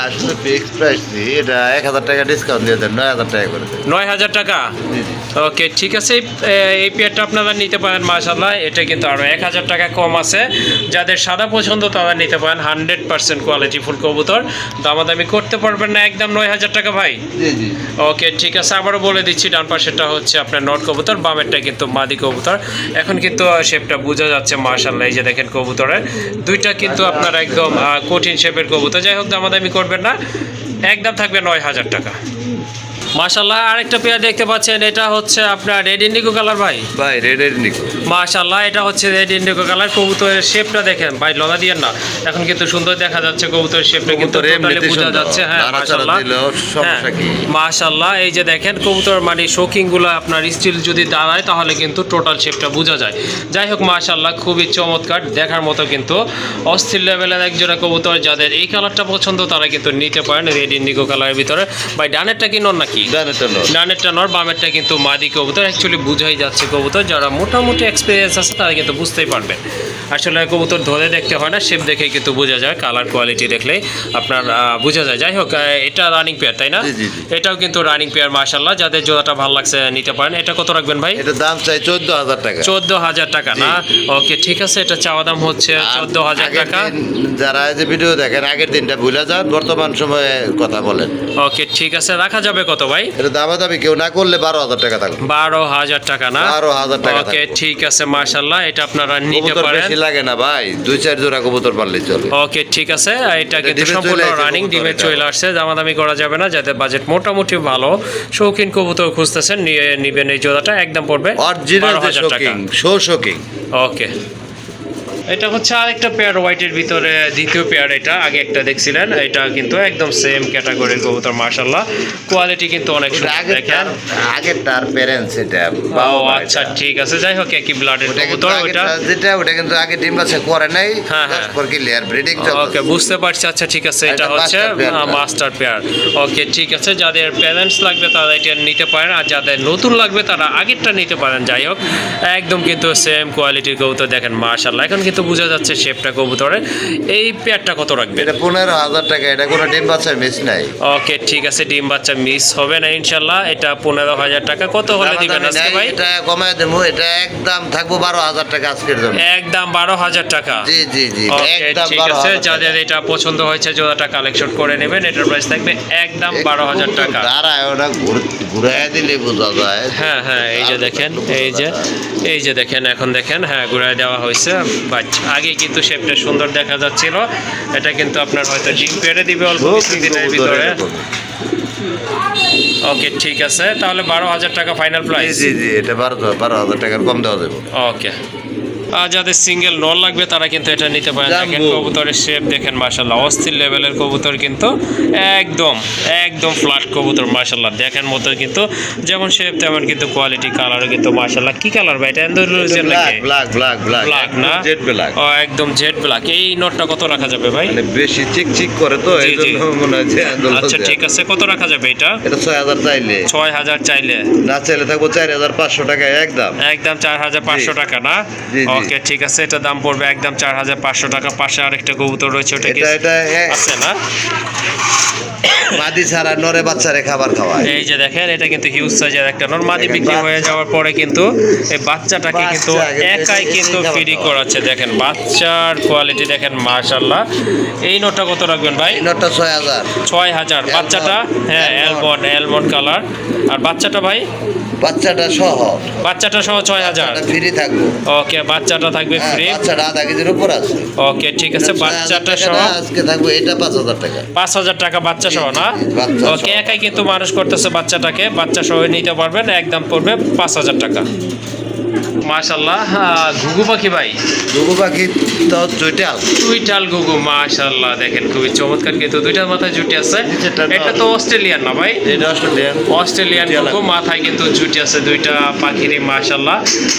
[SPEAKER 2] আসলে ফিক্স প্রাইস নেই, এটা 1,000 টাকা ডিসকাউন্ট দিয়ে দেন, 9,000 টাকা করে দেন।
[SPEAKER 1] 9,000 টাকা। ওকে ঠিক আছে, এই পেয়ারটা আপনারা নিতে পারেন মাশাআল্লাহ। এটা কিন্তু আরও 1,000 টাকা কম আছে। যাদের সাদা পছন্দ তারা নিতে পারেন, 100% কোয়ালিটিফুল কবুতর। দামাদামি করতে পারবেন না, একদম 9,000 টাকা ভাই।
[SPEAKER 2] জি
[SPEAKER 1] ওকে ঠিক আছে, আবারও বলে দিচ্ছি, ডান পাশেরটা হচ্ছে আপনার নট কবুতর, বামেরটা কিন্তু মাদি কবুতর। এখন কিন্তু শেপটা বোঝা যাচ্ছে মাশাআল্লাহ। এই যে দেখেন কবুতরের দুইটা কিন্তু আপনার একদম কঠিন শেপের কবুতর। যাই হোক, দামাদামি করবেন না, একদম থাকবে 9,000 টাকা মাশাআল্লাহ। আরেকটা পেয়ার দেখতে পাচ্ছেন, এটা হচ্ছে আপনার রেড ইন্ডিগো কালার ভাই।
[SPEAKER 2] রেড নিকো
[SPEAKER 1] মাশাআল্লাহ, এটা হচ্ছে রেড ইন্ডিগো কালার। কবুতরের শেপটা দেখেন ভাই, ললা দিয়েন না, এখন কিন্তু সুন্দর দেখা যাচ্ছে কবুতরের শেপটা কিন্তু টোটালি বোঝা যাচ্ছে। হ্যাঁ মাশাআল্লাহ, মাশাআল্লাহ। এই যে দেখেন কবুতর মানে শৌখিনগুলো আপনার স্টিল যদি দাঁড়ায় তাহলে কিন্তু টোটাল শেপটা বোঝা যায়। যাই হোক মাশাআল্লাহ, খুবই চমৎকার দেখার মতো, কিন্তু অস্থির লেভেলের একজোড়া কবুতর। যাদের এই কালারটা পছন্দ তারা কিন্তু নিতে পারেন রেড ইন্ডিগো কালারের ভিতরে। ভাই ডানেরটা কি নর নাকি? ডানেরটা নর, বামেরটা কিন্তু মাদি কবুতর। অ্যাকচুয়ালি বুঝাই যাচ্ছে কবুতর, যারা মোটামুটি এক্সপিরিয়েন্স আছে তারা কিন্তু বুঝতেই পারবেন। আসলে কবুতর ধরে দেখতে হয় না, শেপ দেখেই কিন্তু বোঝা যায়, কালার কোয়ালিটি দেখলেই আপনার বোঝা যায়। যাই হোক, এটা রানিং পেয়ার তাই না? এটাও কিন্তু রানিং পেয়ার মাশাআল্লাহ। যাদের জোড়াটা ভালো লাগছে নিতে পারেন। এটা কত রাখবেন ভাই?
[SPEAKER 2] এটা দাম চাই 14,000 টাকা।
[SPEAKER 1] 14,000 টাকা না? ওকে ঠিক আছে, এটা চাওয়া দাম হচ্ছে 14,000 টাকা।
[SPEAKER 2] যারা এই যে ভিডিও দেখেন আগের দিনটা ভুলে যান, বর্তমান সময়ে কথা বলেন।
[SPEAKER 1] ওকে ঠিক আছে, রাখা যাবে কত ভাই?
[SPEAKER 2] এটা দামাদামি কেউ না করলে 12,000 টাকা থাকবে।
[SPEAKER 1] 12,000 টাকা না?
[SPEAKER 2] 12,000 টাকা।
[SPEAKER 1] ওকে ঠিক আছে মাশাআল্লাহ, এটা আপনারা নিতে
[SPEAKER 2] কবুতর
[SPEAKER 1] পারেন।
[SPEAKER 2] বেশি লাগে না ভাই, 2-4 জোড়া কবুতর পারলেই চলে।
[SPEAKER 1] ওকে ঠিক আছে, এটা কিন্তু
[SPEAKER 2] ডিমে
[SPEAKER 1] সম্পূর্ণ
[SPEAKER 2] চলে আসছে
[SPEAKER 1] রানিং,
[SPEAKER 2] কবুতর
[SPEAKER 1] ডিমে
[SPEAKER 2] এটা।
[SPEAKER 1] চলে আসছে। দামাদামি করা যাবে না। যাদের বাজেট মোটামুটি ভালো, শৌখিন কবুতর খুঁজতেছেন, নিয়ে নিবেন এই জোড়াটা। একদম পড়বে
[SPEAKER 2] অরিজিনাল
[SPEAKER 1] 12,000 টাকা।
[SPEAKER 2] শোকিং।
[SPEAKER 1] ওকে, এটা হচ্ছে আরেকটা পেয়ার হোয়াইটের ভিতরে দ্বিতীয় পেয়ার। এটা আগে একটা দেখছিলেন, এটা কিন্তু একদম সেম ক্যাটাগরির কবুতর মাশাআল্লাহ। কোয়ালিটি কিন্তু অনেক সুন্দর দেখেন।
[SPEAKER 2] আগেরটার প্যারেন্টস এটা।
[SPEAKER 1] ও আচ্ছা ঠিক আছে, যাই হোক একই ব্লাডের কবুতর ওটা।
[SPEAKER 2] ওটা কিন্তু আগে ডিম বাচ্চা করে নাই।
[SPEAKER 1] হ্যাঁ।
[SPEAKER 2] তারপর কি লেয়ার ব্রিডিং
[SPEAKER 1] ওকে বুঝতে পারছি। আচ্ছা ঠিক আছে, এটা
[SPEAKER 2] এটা
[SPEAKER 1] হচ্ছে
[SPEAKER 2] master pair।
[SPEAKER 1] Master pair. Okay ঠিক আছে, যাদের প্যারেন্টস লাগবে তারা এটা নিতে পারেন, আর যাদের নতুন লাগবে তারা আগেরটা নিতে পারেন। যাই হোক, একদম কিন্তু সেম কোয়ালিটির কবুতর দেখেন মাশাআল্লাহ। মাশাআল্লাহ, এখন কিন্তু বোঝা যাচ্ছে শেপটা কবুতরের। এই পেয়ারটা কত রাখবে?
[SPEAKER 2] এটা 15,000 টাকা, এটা কোনো ডিম বাচ্চা মিস নাই।
[SPEAKER 1] ওকে, ঠিক আছে, ডিম বাচ্চা মিস হবে না ইনশাল্লাহ। এটা 15,000 টাকা। কত হলে দিবেন আজকে ভাই?
[SPEAKER 2] এটা কমায় দেবো, এটা একদম থাকবো 12,000 টাকা আজকের জন্য।
[SPEAKER 1] একদম 12,000 টাকা।
[SPEAKER 2] জি জি জি,
[SPEAKER 1] ওকে,
[SPEAKER 2] একদম
[SPEAKER 1] ঠিক আছে,
[SPEAKER 2] 12,000 টাকা।
[SPEAKER 1] যাদের এটা পছন্দ হয়েছে জোড়াটা কালেকশন করে নেবেন। এটার প্রাইস থাকবে একদম 12,000 টাকা।
[SPEAKER 2] দাঁড়ায়, ওটা ঘুরাই দিলে বোঝা যায়।
[SPEAKER 1] হ্যাঁ হ্যাঁ, এই যে দেখেন, এই যে দেখেন, এখন দেখেন, হ্যাঁ ঘুরায় দেওয়া হয়েছে। বাচ্চা আগে কিন্তু শেপটা সুন্দর দেখা যাচ্ছিল। এটা কিন্তু আপনার হয়তো ডিম পেড়ে দিবে অল্প কিছুদিনের ভিতরে। ওকে, ঠিক আছে, তাহলে 12,000 টাকা ফাইনাল প্রাইস।
[SPEAKER 2] জি জি, এটা 12,000 টাকার কম দেওয়া যাবে।
[SPEAKER 1] ওকে, আর যাদের সিঙ্গেল নর লাগবে তারা কিন্তু এটা নিতে পারেন। দেখেন কবুতরের শেপ দেখেন, মাশাআল্লাহ অস্থির লেভেলের কবুতর, কিন্তু একদম একদম ফ্ল্যাট কবুতর মাশাআল্লাহ। দেখেন মতো কিন্তু যেমন শেপ তেমন কিন্তু কোয়ালিটি, কালারও কিন্তু মাশাআল্লাহ। কি কালার ভাই এটা? অ্যান্ডালুসিয়ান নাকি?
[SPEAKER 2] ব্ল্যাক ব্ল্যাক ব্ল্যাক
[SPEAKER 1] ব্ল্যাক না?
[SPEAKER 2] Jet black.
[SPEAKER 1] ও একদম জেড ব্ল্যাক। এই নটটা কত রাখা যাবে ভাই?
[SPEAKER 2] মানে বেশি চিকচিক করে তো,
[SPEAKER 1] জি,
[SPEAKER 2] এই
[SPEAKER 1] জি।
[SPEAKER 2] জন্য মনে হচ্ছে
[SPEAKER 1] আচ্ছা ঠিক আছে, কত রাখা যাবে এটা?
[SPEAKER 2] এটা 6,000 চাইলে,
[SPEAKER 1] 6,000 চাইলে?
[SPEAKER 2] না চাইলে থাকবো 4,500 টাকা একদম।
[SPEAKER 1] একদম 4,500 টাকা না?
[SPEAKER 2] জি, জি।
[SPEAKER 1] ওকে, ঠিক আছে, এটা দাম পড়বে একদম 4,500 টাকা। পাশে আরেকটা কবুতর রয়েছে, ওটা কি
[SPEAKER 2] এটা
[SPEAKER 1] আছে না?
[SPEAKER 2] মাদি ছাড়া নরে বাচ্চারে খাবার খাওয়ায়।
[SPEAKER 1] এই যে দেখেন, এটা কিন্তু হিউজ সাইজের একটা নর। মাদি
[SPEAKER 2] দেখেন,
[SPEAKER 1] বিক্রি হয়ে
[SPEAKER 2] বাচ্চা।
[SPEAKER 1] যাওয়ার পরে কিন্তু এই বাচ্চাটাকে কিন্তু
[SPEAKER 2] বাচ্চা,
[SPEAKER 1] একাই
[SPEAKER 2] এটাই
[SPEAKER 1] কিন্তু
[SPEAKER 2] খাবার
[SPEAKER 1] ফিডি
[SPEAKER 2] খাওয়া।
[SPEAKER 1] করাচ্ছে। দেখেন বাচ্চার কোয়ালিটি দেখেন মাশাআল্লাহ। এই নটটা কত রাখবেন ভাই?
[SPEAKER 2] এই নটটা 6,000।
[SPEAKER 1] 6,000। বাচ্চাটা? হ্যাঁ, অ্যালমন্ড কালার। আর বাচ্চাটা ভাই?
[SPEAKER 2] বাচ্চাটা সহ,
[SPEAKER 1] বাচ্চাটা সহ 6,000।
[SPEAKER 2] ফ্রি থাকবো।
[SPEAKER 1] ওকে, বাচ্চাটা থাকবে
[SPEAKER 2] হ্যাঁ,
[SPEAKER 1] ফ্রি।
[SPEAKER 2] বাচ্চাটা আধা কেজির উপর আছে।
[SPEAKER 1] ওকে, ঠিক আছে, বাচ্চাটা সহ
[SPEAKER 2] আজকে থাকবো এটা 5,000 টাকা।
[SPEAKER 1] 5,000 টাকা বাচ্চা সহ না?
[SPEAKER 2] বাচ্চা
[SPEAKER 1] ওকে,
[SPEAKER 2] সহ।
[SPEAKER 1] একাই কিন্তু মানুষ করতেছে বাচ্চাটাকে, বাচ্চা সহ নিতে পারবেন, একদম পড়বে 5,000 টাকা। মাশাআল্লাহ, ঘুঘু পাখি ভাই?
[SPEAKER 2] ঘুঘু পাখি তো দুইটা আছে।
[SPEAKER 1] টুইটাল ঘুঘু মাশাআল্লাহ, দেখেন খুবই চমৎকার, কিন্তু দুইটার মাথায় জুটি আছে।
[SPEAKER 2] নিচেরটা
[SPEAKER 1] এটা তো অস্ট্রেলিয়ান না ভাই?
[SPEAKER 2] এটা অস্ট্রেলিয়ান।
[SPEAKER 1] অস্ট্রেলিয়ান ঘুঘু, মাথায় কিন্তু জুটি আছে দুইটা পাখিরই মাশাআল্লাহ।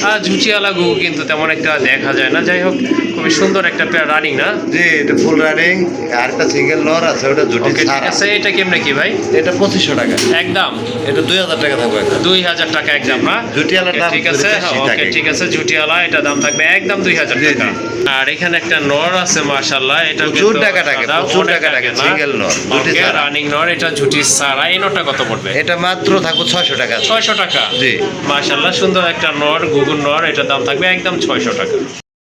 [SPEAKER 1] আর জুটিওয়ালা ঘুঘু কিন্তু তেমন একটা দেখা যায় না। যাই হোক, খুবই সুন্দর একটা পেয়ার রানিং না?
[SPEAKER 2] জি, এটা ফুল রানিং। আর একটা সিঙ্গেল নর আছে, ওটা জুটি
[SPEAKER 1] ওকে, ঠিক
[SPEAKER 2] ছাড়া।
[SPEAKER 1] আছে, এটা কেমনে কি ভাই?
[SPEAKER 2] এটা 2,500 টাকা।
[SPEAKER 1] একদম
[SPEAKER 2] এটা 2,000 টাকা থাকবে একদম।
[SPEAKER 1] 2,000 টাকা একদম না?
[SPEAKER 2] জুটিওয়ালার
[SPEAKER 1] Okay,
[SPEAKER 2] দাম
[SPEAKER 1] ঠিক আছে,
[SPEAKER 2] বেশি
[SPEAKER 1] ওকে
[SPEAKER 2] থাকে।
[SPEAKER 1] ঠিক আছে, জুটিওয়ালা এটা দাম থাকবে একদম 2,000
[SPEAKER 2] জি,
[SPEAKER 1] টাকা। আর এখানে একটা নর আছে মাশাআল্লাহ, এটা
[SPEAKER 2] প্রচুর টাকা টাকা, প্রচুর টাকা টাকা, single নর, জুটি ছাড়া।
[SPEAKER 1] রানিং নর, এটা জুটি ছাড়া। এই নরটা কত পড়বে?
[SPEAKER 2] এটা মাত্র থাকবো 600 টাকা।
[SPEAKER 1] 600 টাকা।
[SPEAKER 2] জি।
[SPEAKER 1] মাশাআল্লাহ, সুন্দর একটা নর, গুগুর নর, এটার দাম থাকবে একদম 600 টাকা।